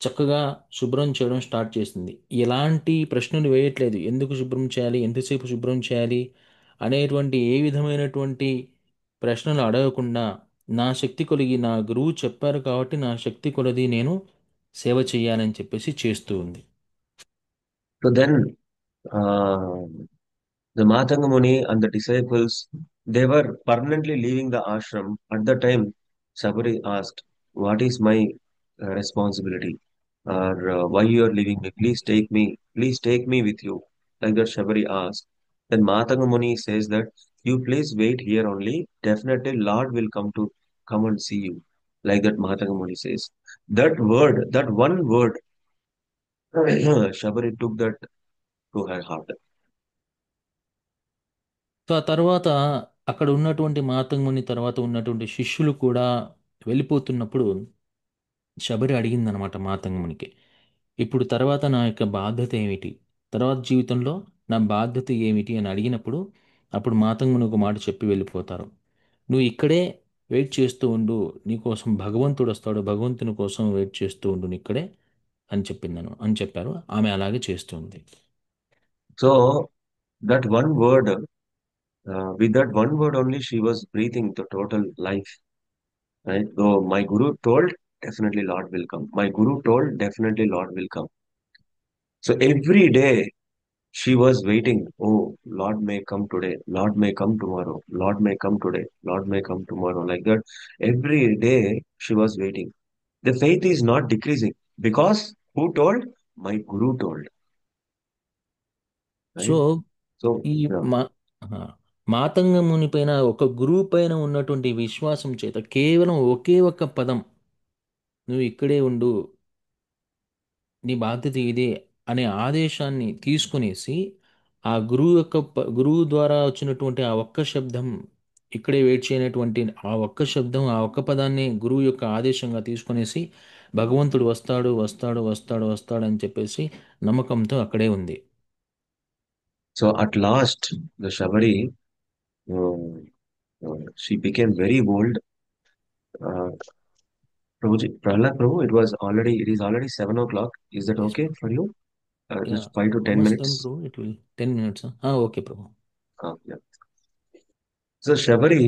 చక్కగా శుభ్రం చేయడం స్టార్ట్ చేసింది. ఎలాంటి ప్రశ్నలు వేయట్లేదు. ఎందుకు శుభ్రం చేయాలి? ఎంతసేపు శుభ్రం చేయాలి? అనేటువంటి ఏ విధమైనటువంటి ప్రశ్నలు అడగకుండా నా శక్తి కొలిగి నా గురువు చెప్పారు కాబట్టి నా శక్తి కొలది నేను సేవ చేయాలని చెప్పేసి చేస్తూ ఉంది. So then uh, the Matanga Muni and the disciples, they were permanently leaving the ashram. At the time, Sabari asked, what is my responsibility? Or why you are leaving me? Please take me with you. Like that, Shabari asked. Then Matanga Muni says that, you please wait here only. Definitely, Lord will come and see you. Like that, Matanga Muni says. That word, that one word, Shabari took that to her heart. So ఆ తర్వాత అక్కడ ఉన్నటువంటి మాతంగుని తర్వాత ఉన్నటువంటి శిష్యులు కూడా వెళ్ళిపోతున్నప్పుడు శబరి అడిగిందనమాట మాతంగునికి, ఇప్పుడు తర్వాత నా యొక్క బాధ్యత ఏమిటి, తర్వాత జీవితంలో నా బాధ్యత ఏమిటి అని అడిగినప్పుడు అప్పుడు మాతంగుని ఒక మాట చెప్పి వెళ్ళిపోతారు. నువ్వు ఇక్కడే వెయిట్ చేస్తూ ఉండు, నీకోసం భగవంతుడు వస్తాడు, భగవంతుని కోసం వెయిట్ చేస్తూ ఉండు నువ్వు ఇక్కడే అని చెప్పారు. ఆమె అలాగే చేస్తుంది. So that one word, with that one word only, she was breathing the total life. Right? So my guru told, definitely Lord will come. My guru told, definitely Lord will come. So every day she was waiting. Oh, Lord may come today. Lord may come tomorrow. Lord may come today. Lord may come tomorrow. Like that. Every day she was waiting. The faith is not decreasing because who told? My guru told. So Right? So ఈ yeah. మా ఆ, మాతంగముని పైన ఒక గురువు పైన ఉన్నటువంటి విశ్వాసం చేత కేవలం ఒకే ఒక్క పదం, నువ్వు ఇక్కడే ఉండు, నీ బాధ్యత ఇదే అనే ఆదేశాన్ని తీసుకునేసి ఆ గురువు యొక్క గురువు ద్వారా వచ్చినటువంటి ఆ ఒక్క శబ్దం, ఇక్కడే వెయిట్ చేయనటువంటి ఆ ఒక్క శబ్దం, ఆ ఒక్క పదాన్ని గురువు యొక్క ఆదేశంగా తీసుకునేసి భగవంతుడు వస్తాడు వస్తాడు వస్తాడు వస్తాడు అని చెప్పేసి నమ్మకంతో అక్కడే ఉంది. So at last, the Shabari, she became very bold. Uh, Prabhuji, Prahlad Prabhu, it is already 7 o'clock. Is that Yes, okay for you? Yeah, Just 5 to 10 almost done minutes. Prabhu. It will 10 minutes. Okay Prabhu. Yeah. So Shabari,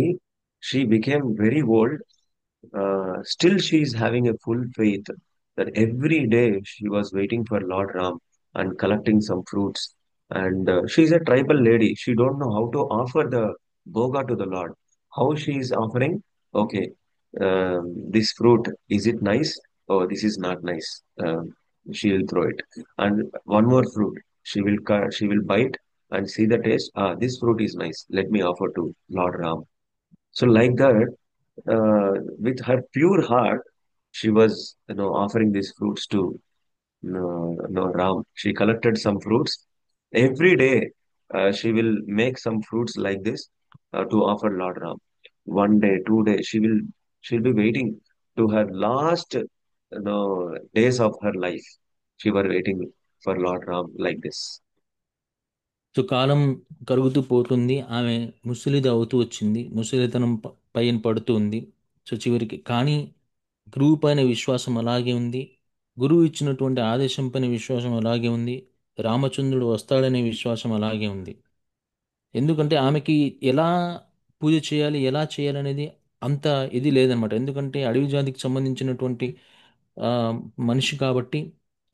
she became very bold. Still, she is having a full faith that every day she was waiting for Lord Ram and collecting some fruits. And she is a tribal lady. She don't know how to offer the boga to the Lord. How she is offering? Okay. this fruit, is it nice? Oh, this is not nice. She will throw it. And one more fruit, she will bite and see the taste. Ah, this fruit is nice. Let me offer to Lord Ram. So like that, with her pure heart, she was, offering these fruits to no, Ram. She collected some fruits. Every day, she will make some fruits like this to offer Lord Ram. One day, 2 days, she'll be waiting to her last, days of her life. She was waiting for Lord Ram like this. So కాలం కరుగుతూ పోతుంది. ఆమె ముసలిది అవుతూ వచ్చింది. ముసలితనం పైన పడుతూ ఉంది. సో చివరికి కానీ గురువు పైన విశ్వాసం అలాగే ఉంది. గురువు ఇచ్చినటువంటి ఆదేశం పైన విశ్వాసం అలాగే ఉంది. రామచంద్రుడు వస్తాడనే విశ్వాసం అలాగే ఉంది. ఎందుకంటే ఆమెకి ఎలా పూజ చేయాలి, ఎలా చేయాలనేది అంత ఇది లేదనమాట. ఎందుకంటే అడవి జాతికి సంబంధించినటువంటి ఆ, మనిషి కాబట్టి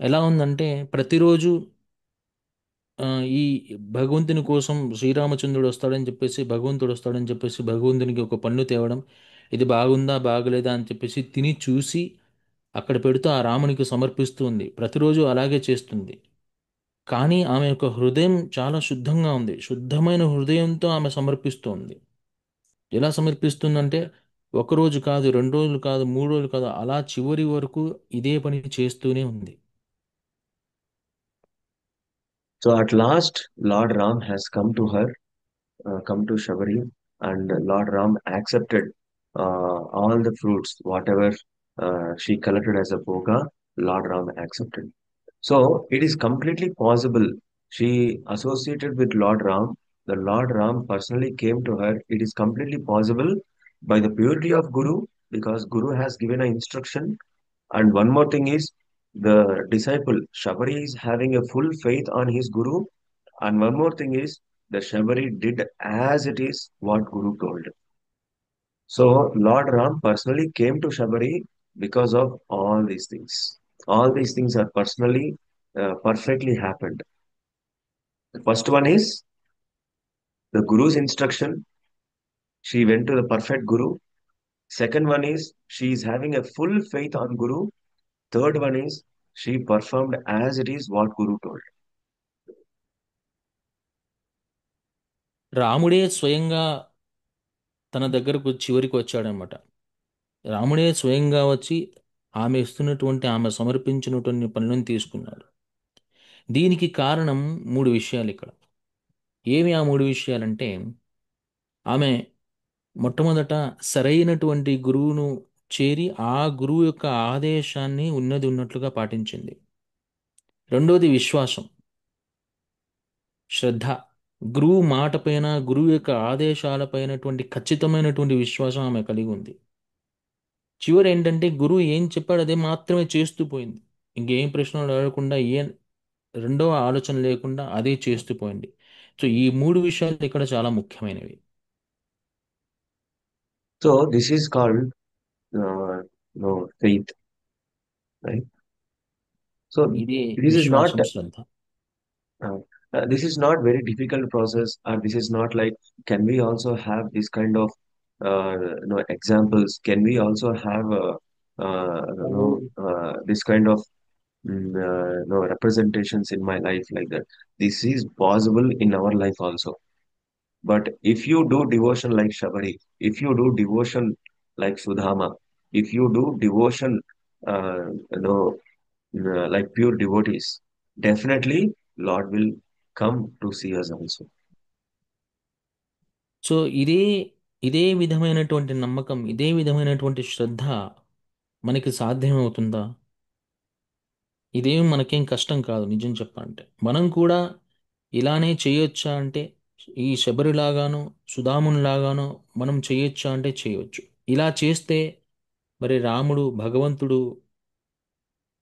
ఎలా ఉందంటే ప్రతిరోజు ఆ, ఈ భగవంతుని కోసం శ్రీరామచంద్రుడు వస్తాడని చెప్పేసి భగవంతుడు వస్తాడని చెప్పేసి భగవంతునికి ఒక పన్ను తేవడం, ఇది బాగుందా బాగలేదా అని చెప్పేసి తిని చూసి అక్కడ పెడుతూ ఆ రామునికి సమర్పిస్తూ ఉంది. ప్రతిరోజు అలాగే చేస్తుంది. కానీ ఆమె యొక్క హృదయం చాలా శుద్ధంగా ఉంది. శుద్ధమైన హృదయంతో ఆమె సమర్పిస్తోంది. ఎలా సమర్పిస్తుందంటే ఒకరోజు కాదు, 2 రోజులు కాదు, 3 రోజులు కాదు, అలా చివరి వరకు ఇదే పని చేస్తూనే ఉంది. So at last, Lord Ram has come to Shabari, and Lord Ram accepted all the fruits, whatever she collected as a bhoga, Lord Ram accepted. So it is completely possible. She associated with Lord Ram. The Lord Ram personally came to her. It is completely possible by the purity of Guru, because Guru has given an instruction. And one more thing is, the disciple Shabari is having a full faith on his Guru. And one more thing is, the Shabari did as it is what Guru told. So Lord Ram personally came to Shabari because of all these things. All these things are personally, perfectly happened. The first one is the Guru's instruction. She went to the perfect Guru. Second one is she is having a full faith on Guru. Third one is she performed as it is what Guru told. రాముడే స్వయంగా తన దగ్గరకు చివరికి వచ్చాడనమాట. రాముడే స్వయంగా వచ్చి ఆమె ఇస్తున్నటువంటి ఆమె సమర్పించినటువంటి పనులను తీసుకున్నాడు. దీనికి కారణం 3 విషయాలు ఇక్కడ. ఏమి ఆ 3 విషయాలంటే ఆమె మొట్టమొదట సరైనటువంటి గురువును చేరి ఆ గురువు యొక్క ఆదేశాన్ని ఉన్నది ఉన్నట్లుగా పాటించింది. రెండోది విశ్వాసం, శ్రద్ధ. గురువు మాట పైన గురువు యొక్క ఆదేశాలపైనటువంటి ఖచ్చితమైనటువంటి విశ్వాసం ఆమె కలిగి ఉంది. చివరి ఏంటంటే గురువు ఏం చెప్పాడు అదే మాత్రమే చేస్తూ పోయింది. ఇంకేం ప్రశ్నలు అడగకుండా రెండవ ఆలోచన లేకుండా అదే చేస్తూ పోయింది. సో ఈ 3 విషయాలు ఇక్కడ చాలా ముఖ్యమైనవి. So this is called faith, right? So ఇదే this is not విశ్వాసం, శ్రద్ధ. uh, this is not very difficult process, or this is not like, can we also have this kind of examples? Can we also have this kind of representations in my life like that? This is possible in our life also. But if you do devotion like Shabari, if you do devotion like Sudhama, if you do devotion, uh, you know, like pure devotees, definitely Lord will come to see us also. So ఇదే ఇదే విధమైనటువంటి నమ్మకం, ఇదే విధమైనటువంటి శ్రద్ధ మనకి సాధ్యమవుతుందా? ఇదేం మనకేం కష్టం కాదు. నిజం చెప్పాలంటే మనం కూడా ఇలానే చేయొచ్చా అంటే, ఈ శబరిలాగానో సుధామునిలాగానో మనం చేయొచ్చా అంటే చేయొచ్చు. ఇలా చేస్తే మరి రాముడు భగవంతుడు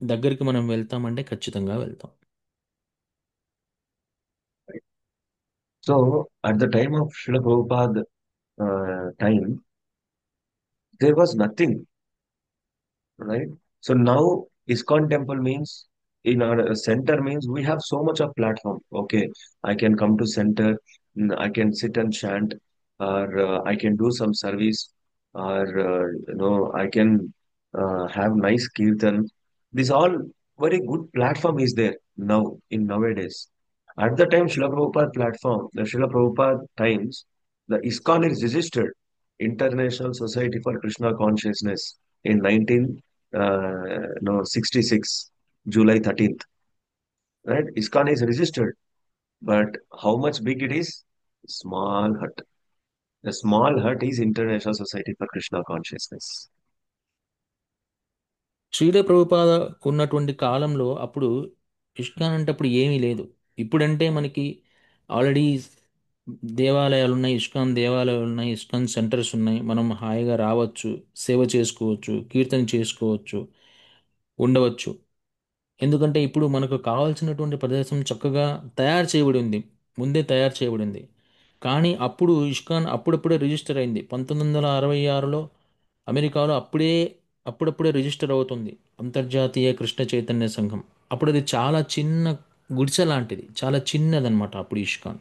దగ్గరికి మనం వెళ్తామంటే ఖచ్చితంగా వెళ్తాం. So at the time of Srila Prabhupada time, there was nothing, right? So now ISKCON temple means, in our center means, we have so much of platform. Okay, I can come to center, I can sit and chant, or I can do some service. or I can have nice kirtan. This all very good platform is there now in nowadays. At the time Srila Prabhupada platform, the Srila Prabhupada times, the ISKCON is registered International Society for Krishna Consciousness in 1966, July 13th. Right? ISKCON is registered, but how much big it is? Small hut. The small hut is International Society for Krishna Consciousness. Srila Prabhupada ఉన్నటువంటి కాలంలో అప్పుడు ISKCON అంటే అప్పుడు ఏమీ లేదు. ఇప్పుడంటే మనకి already దేవాలయాలు ఉన్నాయి, ఇస్కాన్ దేవాలయాలు ఉన్నాయి, ఇస్కాన్ సెంటర్స్ ఉన్నాయి. మనం హాయిగా రావచ్చు, సేవ చేసుకోవచ్చు, కీర్తన చేసుకోవచ్చు, ఉండవచ్చు. ఎందుకంటే ఇప్పుడు మనకు కావాల్సినటువంటి ప్రదేశం చక్కగా తయారు చేయబడి ఉంది, ముందే తయారు చేయబడి ఉంది. కానీ అప్పుడు ఇస్కాన్ అప్పుడప్పుడే రిజిస్టర్ అయింది 1966లో అమెరికాలో. అప్పుడప్పుడే రిజిస్టర్ అవుతుంది అంతర్జాతీయ కృష్ణ చైతన్య సంఘం. అప్పుడు అది చాలా చిన్న గుడిసె లాంటిది, చాలా చిన్నదన్నమాట అప్పుడు ISKCON.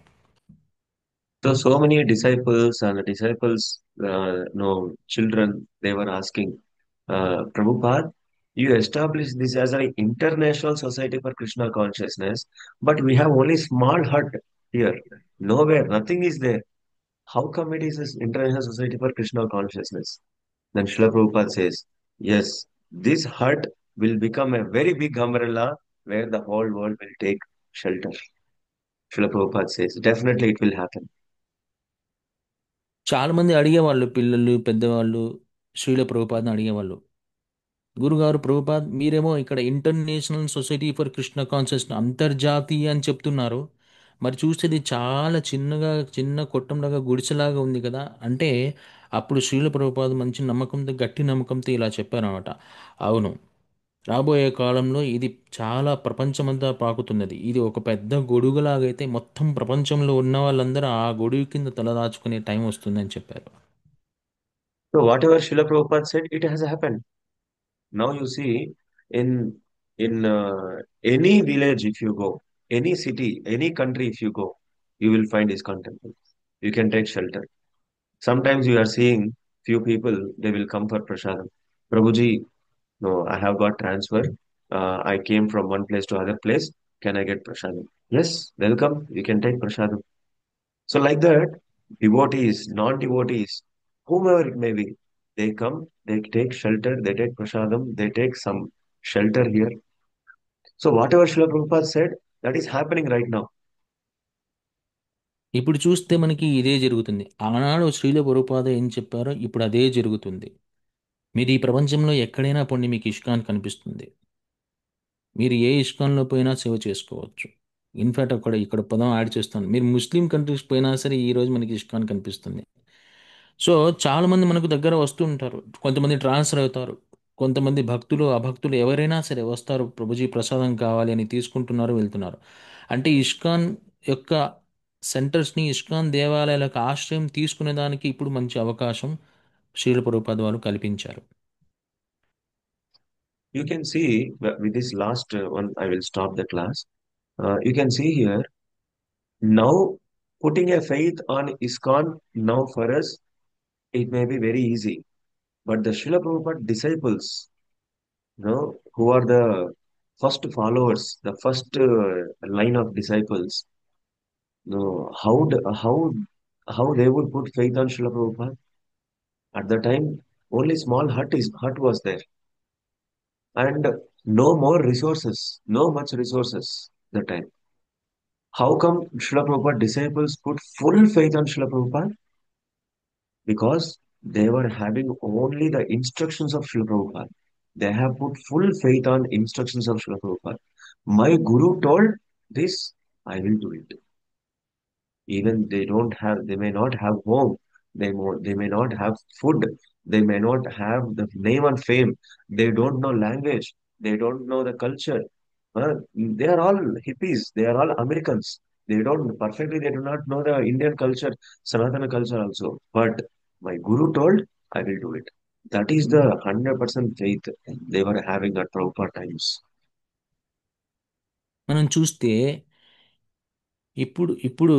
So many disciples and the disciples, no children, they were asking, Prabhupada, you established this as an international society for Krishna consciousness, but we have only small hut here. Nowhere, nothing is there. How come it is this International Society for Krishna Consciousness? Then Srila Prabhupada says, yes, this hut will become a very big umbrella where the whole world will take shelter. Srila Prabhupada says, definitely it will happen. చాలా మంది అడిగేవాళ్ళు, పిల్లలు పెద్దవాళ్ళు శ్రీల ప్రభుపాద్ని అడిగేవాళ్ళు, గురుగారు ప్రభుపాద్ మీరేమో ఇక్కడ international society for Krishna consciousness అంతర్జాతీయ అని చెప్తున్నారు, మరి చూస్తే ఇది చాలా చిన్నగా చిన్న కొట్టంలాగా గుడిసెలాగా ఉంది కదా అంటే, అప్పుడు శ్రీల ప్రభుపాద్ మంచి నమ్మకంతో గట్టి నమ్మకంతో ఇలా చెప్పారనమాట. అవును, రాబోయే కాలంలో ఇది చాలా ప్రపంచమంతా పాకుతున్నది. ఇది ఒక పెద్ద గొడుగులాగైతే మొత్తం ప్రపంచంలో ఉన్న వాళ్ళందరూ ఆ గొడుగు కింద తలదాచుకునే టైం వస్తుందని చెప్పారు. So whatever Srila Prabhupada said, it has happened. Now you see, in any village if you go, any city, any country if you go, you will find ISKCON temple. You can take shelter. Sometimes you are seeing few people, they will come for prasadam. Prabhuji, no, I have got transfer. I came from one place to other place. Can I get prasadam? Yes, welcome. You can take prasadam. So like that, devotees, non-devotees, whomever it may be, they come, they take shelter, they take prasadam, they take some shelter here. So whatever Srila Prabhupada said, that is happening right now. ఇప్పుడు చూస్తే మనకి ఇదే జరుగుతుంది. ఆనాడు శ్రీల ప్రభుపాద ఏం చెప్పారో ఇప్పుడు అదే జరుగుతుంది. మీరు ఈ ప్రపంచంలో ఎక్కడైనా పొండి మీకు ఇష్కాన్ కనిపిస్తుంది. మీరు ఏ ఇష్కాన్లో పోయినా సేవ చేసుకోవచ్చు. ఇన్ఫ్యాక్ట్ ఇక్కడ పదం యాడ్ చేస్తాను, మీరు ముస్లిం కంట్రీస్ పోయినా సరే ఈరోజు మనకి ఇష్కాన్ కనిపిస్తుంది. సో చాలామంది మనకు దగ్గర వస్తూ ఉంటారు, కొంతమంది ట్రాన్స్ఫర్ అవుతారు, కొంతమంది భక్తులు అభక్తులు ఎవరైనా సరే వస్తారు, ప్రభుజీ ప్రసాదం కావాలి అని తీసుకుంటున్నారు, వెళ్తున్నారు. అంటే ఇస్కాన్ యొక్క సెంటర్స్ని, ఇస్కాన్ దేవాలయాలకు ఆశ్రయం తీసుకునే దానికి ఇప్పుడు మంచి అవకాశం శ్రీల ప్రభుపాద వారు కల్పించారు. You can see with this last one, I will stop the class. You can see here now putting a faith on ISKCON now for us, it may be very easy. But the Srila Prabhupada disciples, who are the first followers, the first line of disciples, how they would put faith on Srila Prabhupada? At the time, only small hut was there, and no more resources, no much resources. The time, how come Srila Prabhupada disciples put full faith on Srila Prabhupada? Because they were having only the instructions of Srila Prabhupada. They have put full faith on instructions of Srila Prabhupada. My guru told this, I will do it. Even they may not have home, they may not have food, they may not have the name and fame, they don't know language, they don't know the culture. They are all hippies, they are all Americans. They do not know the Indian culture, Sanatana culture also. But my guru told, I will do it. That is the 100% faith they were having at Prabhupada times. మనం చూస్తే ఇప్పుడు ఇప్పుడు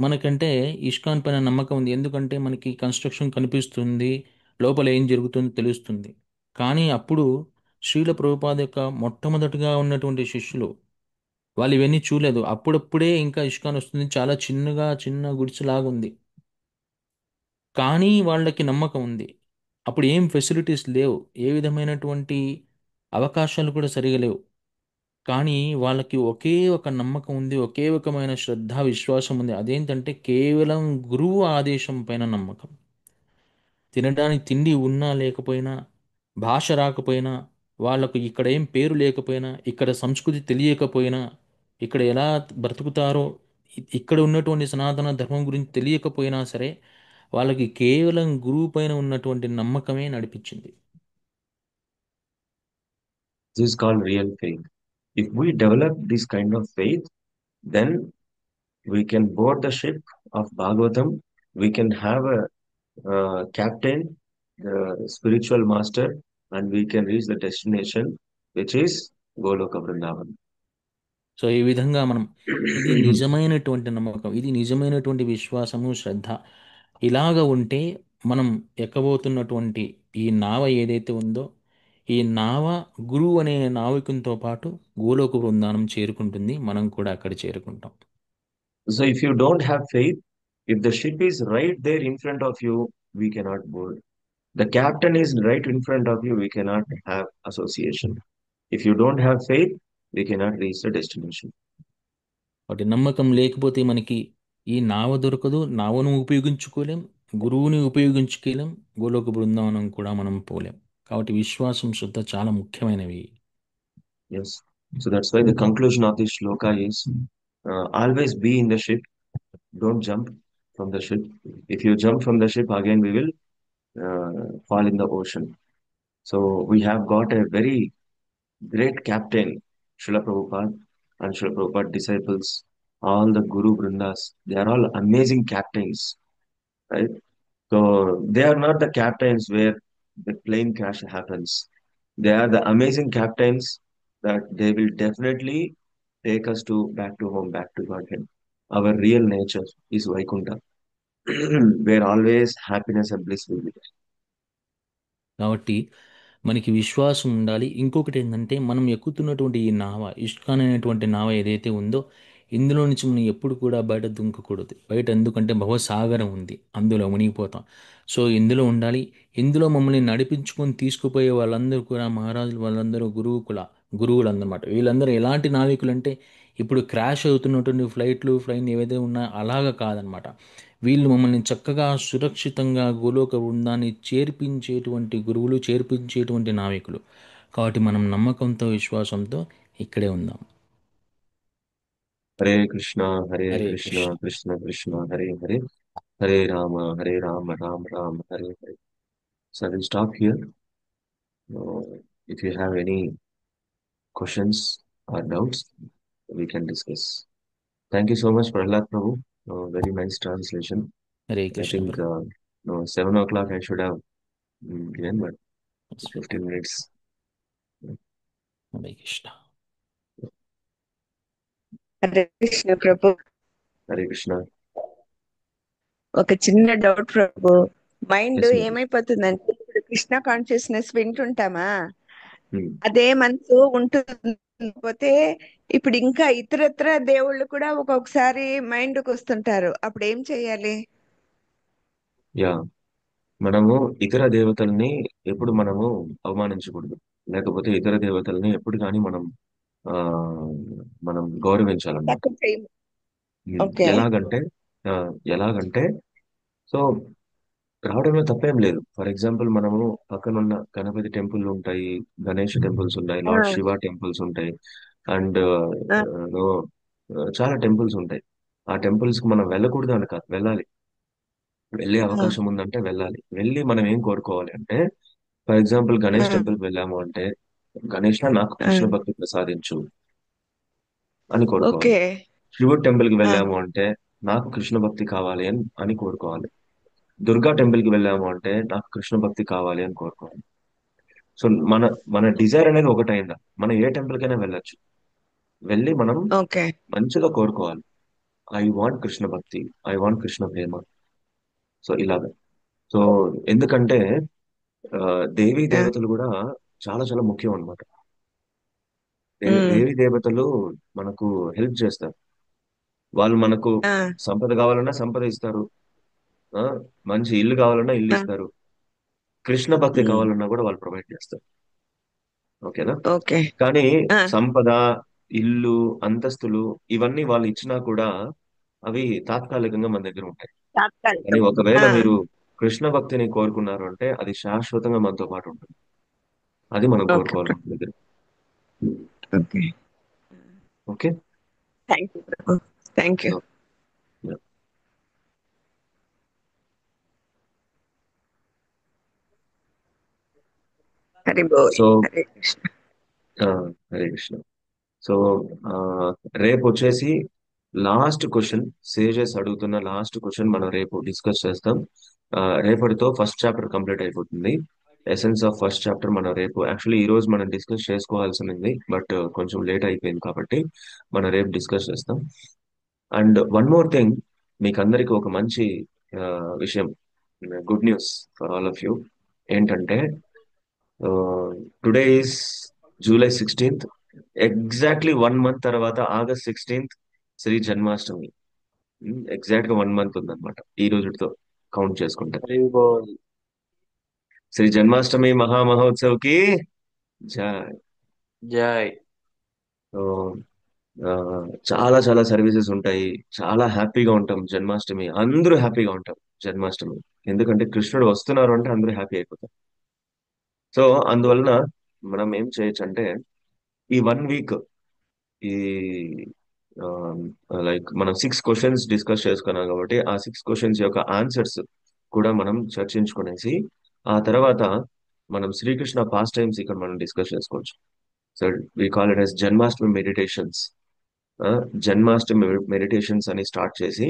మనకంటే ఇష్కాన్ పైన నమ్మకం ఉంది. ఎందుకంటే మనకి కన్స్ట్రక్షన్ కనిపిస్తుంది, లోపల ఏం జరుగుతుందో తెలుస్తుంది. కానీ అప్పుడు శ్రీల ప్రభుపాద యొక్క మొట్టమొదటిగా ఉన్నటువంటి శిష్యులు వాళ్ళు ఇవన్నీ చూడలేదు. అప్పుడప్పుడే ఇంకా ఇస్కాన్ వస్తుంది, చాలా చిన్నగా చిన్న గుడిసెలాగుంది. కానీ వాళ్ళకి నమ్మకం ఉంది. అప్పుడు ఏం ఫెసిలిటీస్ లేవు, ఏ విధమైనటువంటి అవకాశాలు కూడా సరిగా లేవు. కానీ వాళ్ళకి ఒకే ఒక నమ్మకం ఉంది, ఒకే ఒకమైన శ్రద్ధ విశ్వాసం ఉంది. అదేంటంటే కేవలం గురువు ఆదేశం పైన నమ్మకం. తినడానికి తిండి ఉన్నా లేకపోయినా, భాష రాకపోయినా, వాళ్ళకు ఇక్కడ ఏం పేరు లేకపోయినా, ఇక్కడ సంస్కృతి తెలియకపోయినా, ఇక్కడ ఎలా బ్రతుకుతారో ఇక్కడ ఉన్నటువంటి సనాతన ధర్మం గురించి తెలియకపోయినా సరే, వాళ్ళకి కేవలం గురువు పైన ఉన్నటువంటి నమ్మకమే నడిపించింది. This is called real faith. If we develop this kind of faith, then we can board the ship of Bhagavatam. We can have a captain, the spiritual master, and we can reach the destination, which is Goloka Vrindavan. So ఈ విధంగా మనం ఇది నిజమైనటువంటి నమ్మకం, ఇది నిజమైనటువంటి విశ్వాసము, శ్రద్ధ. ఇలాగ ఉంటే మనం ఎక్కబోతున్నటువంటి ఈ నావ ఏదైతే ఉందో, ఈ నావ గురువు అనే నావికునితో పాటు గోలోక బృందానం చేరుకుంటుంది. మనం కూడా అక్కడ చేరుకుంటాం. So if you don't have faith, if the ship is right there in front of you, we cannot board. The captain is right in front of you, we cannot have association. If you don't have faith, we cannot reach the destination. వాటి నమ్మకం లేకపోతే మనకి ఈ నావ దొరకదు, నావను ఉపయోగించుకోలేం, గురువుని ఉపయోగించుకోలేం, గోలోక బృందావనం కూడా మనం పోలేం. కాబట్టి విశ్వాసం, శ్రద్ధ చాలా ముఖ్యమైనవి. Yes. So that's why the conclusion of this shloka is always be in the ship. Don't jump from the ship. If you jump from the ship, again we will fall in the ocean. So we have got a very great captain, Srila Prabhupada and Srila Prabhupada disciples, all the Guru Vrindas. They are all amazing captains, right? So they are not the captains where the plane crash happens. They are the amazing captains that they will definitely take us to back to home, back to Godhead. Our real nature is Vaikunta, where always happiness and bliss will be there. కాబట్టి మనకి విశ్వాసం ఉండాలి. ఇంకొకటి ఏంటంటే మనం ఎక్కుతున్నటువంటి ఈ నావ, ఇష్కాన్ అనేటువంటి నావ ఏదైతే ఉందో, ఇందులో నుంచి మనం ఎప్పుడు కూడా బయట దుంకకూడదు. బయట ఎందుకంటే భవసాగరం ఉంది, అందులో మునిగిపోతాం. సో ఇందులో ఉండాలి. ఇందులో మమ్మల్ని నడిపించుకొని తీసుకుపోయే వాళ్ళందరూ కూడా మహారాజులు, వాళ్ళందరూ గురువులు అన్నమాట. వీళ్ళందరూ ఎలాంటి నావికులు అంటే ఇప్పుడు క్రాష్ అవుతున్నటువంటి ఫ్లైన్ ఏవైతే ఉన్నాయో అలాగా కాదనమాట. వీళ్ళు మమ్మల్ని చక్కగా సురక్షితంగా గోలోక బృందాన్ని చేర్పించేటువంటి గురువులు, చేర్పించేటువంటి నావికులు. కాబట్టి మనం నమ్మకంతో, విశ్వాసంతో ఇక్కడే ఉందాం. Hare Krishna, Hare Hare Krishna, Krishna. Krishna Krishna, Hare Hare, Hare Rama, Hare Rama, Ram Ram, Hare Hare. So I will stop here. If you have any questions or doubts, we can discuss. Thank you so much, Prahlad Prabhu. Very nice translation. Hare I Krishna think Prabhu. no, 7 o'clock I should have given, but 15 minutes. Hare Krishna. Hare Krishna Prabhu. Hare Krishna. ఒక చిన్న doubt ప్రభు. Mind Yes, ma'am. ఏమైపోతుందంటే ఇప్పుడు Krishna consciousness వింటుంటామా, Hmm. అదే మనసు ఉంటుంది. ఇప్పుడు ఇంకా ఇతరత్ర దేవుళ్ళు కూడా ఒక్కొక్కసారి మైండ్ కు వస్తుంటారు, అప్పుడు ఏం చేయాలి? Yeah. మనము ఇతర దేవతల్ని ఎప్పుడు మనము అవమానించకూడదు, లేకపోతే ఇతర దేవతల్ని ఎప్పుడు కానీ ఆ మనం గౌరవించాలన్నమాట. తక్కువ చేయం. Hmm. ఓకే. ఎలాగంటే ఆ, ఎలాగంటే సో రావడంలో తప్పేం లేదు. ఫర్ ఎగ్జాంపుల్ మనము పక్కనున్న గణపతి టెంపుల్ ఉంటాయి, గణేష్ టెంపుల్స్ ఉన్నాయి, ఆ, లార్డ్ శివ టెంపుల్స్ ఉంటాయి, అండ్ ఆ, చాలా టెంపుల్స్ ఉంటాయి. ఆ టెంపుల్స్ కి మనం వెళ్ళకూడదు అని కాదు, వెళ్ళాలి. వెళ్ళే ఆ, అవకాశం ఉందంటే వెళ్ళాలి. వెళ్ళి మనం ఏం కోరుకోవాలి అంటే, ఫర్ ఎగ్జాంపుల్ ఆ, గణేష్ టెంపుల్ కి వెళ్ళాము అంటే, గణేష్ నాకు ఆ. కృష్ణ భక్తి ప్రసాదించు అని కోరుకోవాలి. ఓకే. శివుడు టెంపుల్ కి ఆ, వెళ్ళాము అంటే నాకు కృష్ణ భక్తి కావాలి అని కోరుకోవాలి. దుర్గా టెంపుల్ కి వెళ్ళాము అంటే నాకు కృష్ణ భక్తి కావాలి అని కోరుకోవాలి. సో మన మన డిజైర్ అనేది ఒకటైందా, మనం ఏ టెంపుల్ కైనా వెళ్ళొచ్చు. వెళ్ళి మనం ఓకే. మంచిగా కోరుకోవాలి, ఐ వాంట్ కృష్ణ భక్తి, I want Krishna Prema. So ఇలాగ. సో ఎందుకంటే దేవీ ఆ, దేవతలు కూడా చాలా చాలా ముఖ్యం అన్నమాట. ఉమ్, దేవీ దేవతలు మనకు హెల్ప్ చేస్తారు. వాళ్ళు మనకు ఆ, సంపద కావాలన్నా సంపద ఇస్తారు. ఆ, మంచి ఇల్లు కావాలన్నా ఇల్లు ఆ, ఇస్తారు. కృష్ణ భక్తి ఉమ్, కావాలన్నా కూడా వాళ్ళు ప్రొవైడ్ చేస్తారు. ఓకేనా? ఓకే. కానీ ఆ, సంపద, ఇల్లు, అంతస్తులు ఇవన్నీ వాళ్ళు ఇచ్చినా కూడా అవి తాత్కాలికంగా మన దగ్గర ఉంటాయి. కానీ తాత్కాలికం. ఒకవేళ ఆ, మీరు కృష్ణ భక్తిని కోరుకున్నారు అంటే అది శాశ్వతంగా మనతో పాటు ఉంటుంది. అది మనం ఓకే కోరుకోవాలి ప్రభు. మన దగ్గర. ఓకే. ఓకే. థ్యాంక్ యూ ప్రభు. Thank you. సో హరి బోల్. సో హరే కృష్ణ. హరే కృష్ణ. సో రేపు వచ్చేసి లాస్ట్ క్వశ్చన్, సేజెస్ అడుగుతున్న లాస్ట్ క్వశ్చన్ మనం రేపు డిస్కస్ చేస్తాం. రేపటితో ఫస్ట్ చాప్టర్ కంప్లీట్ అయిపోతుంది. ఎసెన్స్ ఆఫ్ ఫస్ట్ చాప్టర్ మనం రేపు యాక్చువల్లీ ఈ రోజు మనం డిస్కస్ చేసుకోవాల్సింది, బట్ కొంచెం లేట్ అయిపోయింది కాబట్టి మనం రేపు డిస్కస్ చేస్తాం. అండ్ వన్ మోర్ థింగ్, మీకు అందరికి ఒక మంచి విషయం, good news for all of you. ఏంటంటే today is July 16th. Exactly 1 month తర్వాత August 16th Shri Janmashtami. Exact గా 1 month ఉందన్నమాట ఈ రోజుతో కౌంట్ చేసుకుంటే. హరి బోల్. శ్రీ జన్మాష్టమి మహామహోత్సవ్ కి జై. జై. సో ఆ, చాలా చాలా సర్వీసెస్ ఉంటాయి. చాలా హ్యాపీగా ఉంటాం జన్మాష్టమి, అందరూ హ్యాపీగా ఉంటాం జన్మాష్టమి. ఎందుకంటే కృష్ణుడు వస్తున్నారు అంటే అందరూ హ్యాపీ అయిపోతారు. సో అందువలన మనం ఏం చేయొచ్చు అంటే ఈ 1 week ఈ లైక్ మనం 6 క్వశ్చన్స్ డిస్కస్ చేసుకున్నాం కాబట్టి ఆ 6 క్వశ్చన్స్ యొక్క ఆన్సర్స్ కూడా మనం చర్చించుకునేసి ఆ తర్వాత మనం శ్రీకృష్ణ పాస్ట్ టైమ్స్ ఇక్కడ మనం డిస్కస్ చేసుకోవచ్చు. So we call it as Janmashtami meditations. Janmashtami meditations అని స్టార్ట్ చేసి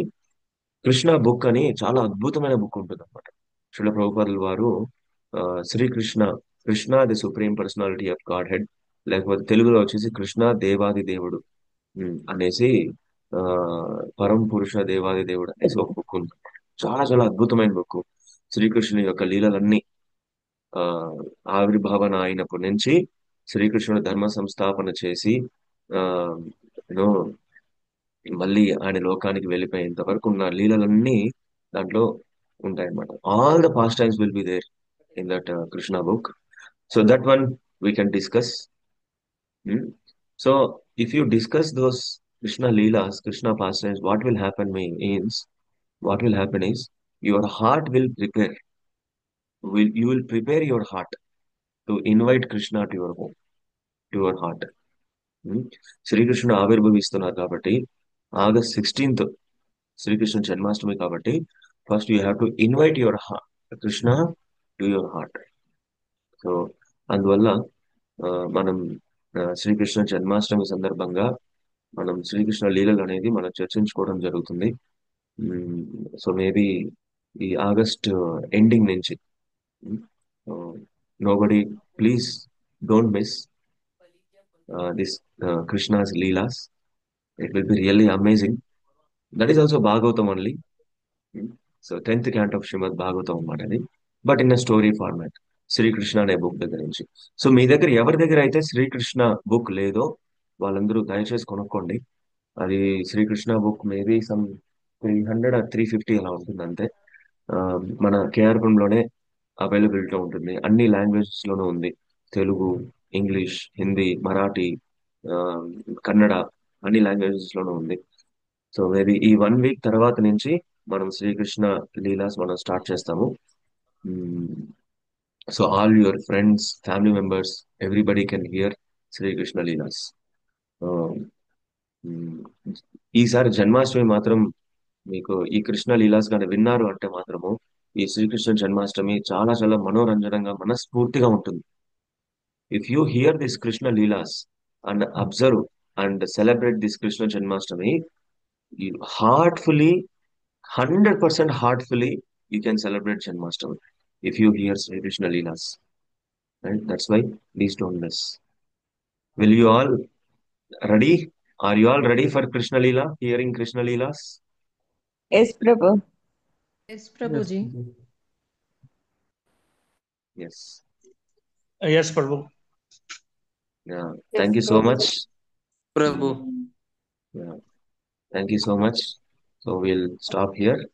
కృష్ణ బుక్ అని చాలా అద్భుతమైన బుక్ ఉంటుంది అనమాట. శిల ప్రభుపాదుల వారు ఆ, Srikrishna, Krishna the supreme personality of Godhead, లేకపోతే తెలుగులో వచ్చేసి కృష్ణ దేవాది దేవుడు అనేసి ఆ పరమ పురుష దేవాది దేవుడు అనేసి ఒక బుక్ ఉంది. చాలా చాలా అద్భుతమైన బుక్. శ్రీకృష్ణుని యొక్క లీలలన్నీ ఆ ఆవిర్భావన అయినప్పటి నుంచి శ్రీకృష్ణుడు ధర్మ సంస్థాపన చేసి ఆ యూనో మళ్ళీ ఆయన లోకానికి వెళ్ళిపోయేంత వరకు ఉన్న లీలలన్నీ దాంట్లో ఉంటాయన్నమాట. All the pastimes will be there in that Krishna book. So that one we can discuss. So if you discuss those Krishna Leelas, Krishna pastimes, what will happen is your heart will prepare. You will prepare your heart to invite Krishna to your home, to your heart. శ్రీకృష్ణుడు ఆవిర్భవిస్తున్నారు కాబట్టి August 16th Srikrishna Janmashtami కాబట్టి first you have to invite your Krishna to your heart. So అందువల్ల మనం శ్రీకృష్ణ జన్మాష్టమి సందర్భంగా మనం శ్రీకృష్ణ లీలలు అనేది మనం చర్చించుకోవడం జరుగుతుంది. సో మేబీ ఈ ఆగస్ట్ ఎండింగ్ నుంచి nobody please don't miss this Krishna's leelas. It will be really amazing. That is also Bhagavatam only. So 10th canto of Shrimad Bhagavatam అన్నమాట అది, but in a story format, Shri Krishna అనే బుక్ దగ్గర నుంచి. సో మీ దగ్గర ఎవరి దగ్గర అయితే శ్రీకృష్ణ బుక్ లేదో వాళ్ళందరూ దయచేసి కొనుక్కోండి. అది Srikrishna book maybe some 300 or 350 అలా ఉంటుంది అంతే. ఆ, మన కేఆర్పురంలోనే అవైలబిలిటీ ఉంటుంది. అన్ని లాంగ్వేజెస్ లోనూ ఉంది. తెలుగు, ఇంగ్లీష్, హిందీ, మరాఠీ, ఆ, కన్నడ, అన్ని లాంగ్వేజెస్ లోనూ ఉంది. సో మేబీ ఈ 1 week తర్వాత నుంచి మనం శ్రీకృష్ణ లీలాస్ మనం స్టార్ట్ చేస్తాము. So all your friends, family members, everybody can hear Srikrishna leelas. ఈసారి జన్మాష్టమి మాత్రం మీకు ఈ కృష్ణ లీలాస్ కానీ విన్నారు అంటే మాత్రము ఈ శ్రీకృష్ణ జన్మాష్టమి చాలా చాలా మనోరంజనంగా మనస్ఫూర్తిగా ఉంటుంది. If you here this Krishna Leela's and observe and celebrate this Krishna Janmashtami, you heartfully, 100% heartfully, you can celebrate Janmashtami if you hear Sri Krishna Leelas. Right? That's why please don't miss. Will you all ready? Are you all ready for Krishna Leela? Hearing Krishna Leelas? Yes prabhu. Yes prabhuji. Yes. Yes, Prabhu. Yeah. Yes, Thank you so Prabhu. much. Prabhu. Yeah. Thank you so much. So we'll stop here.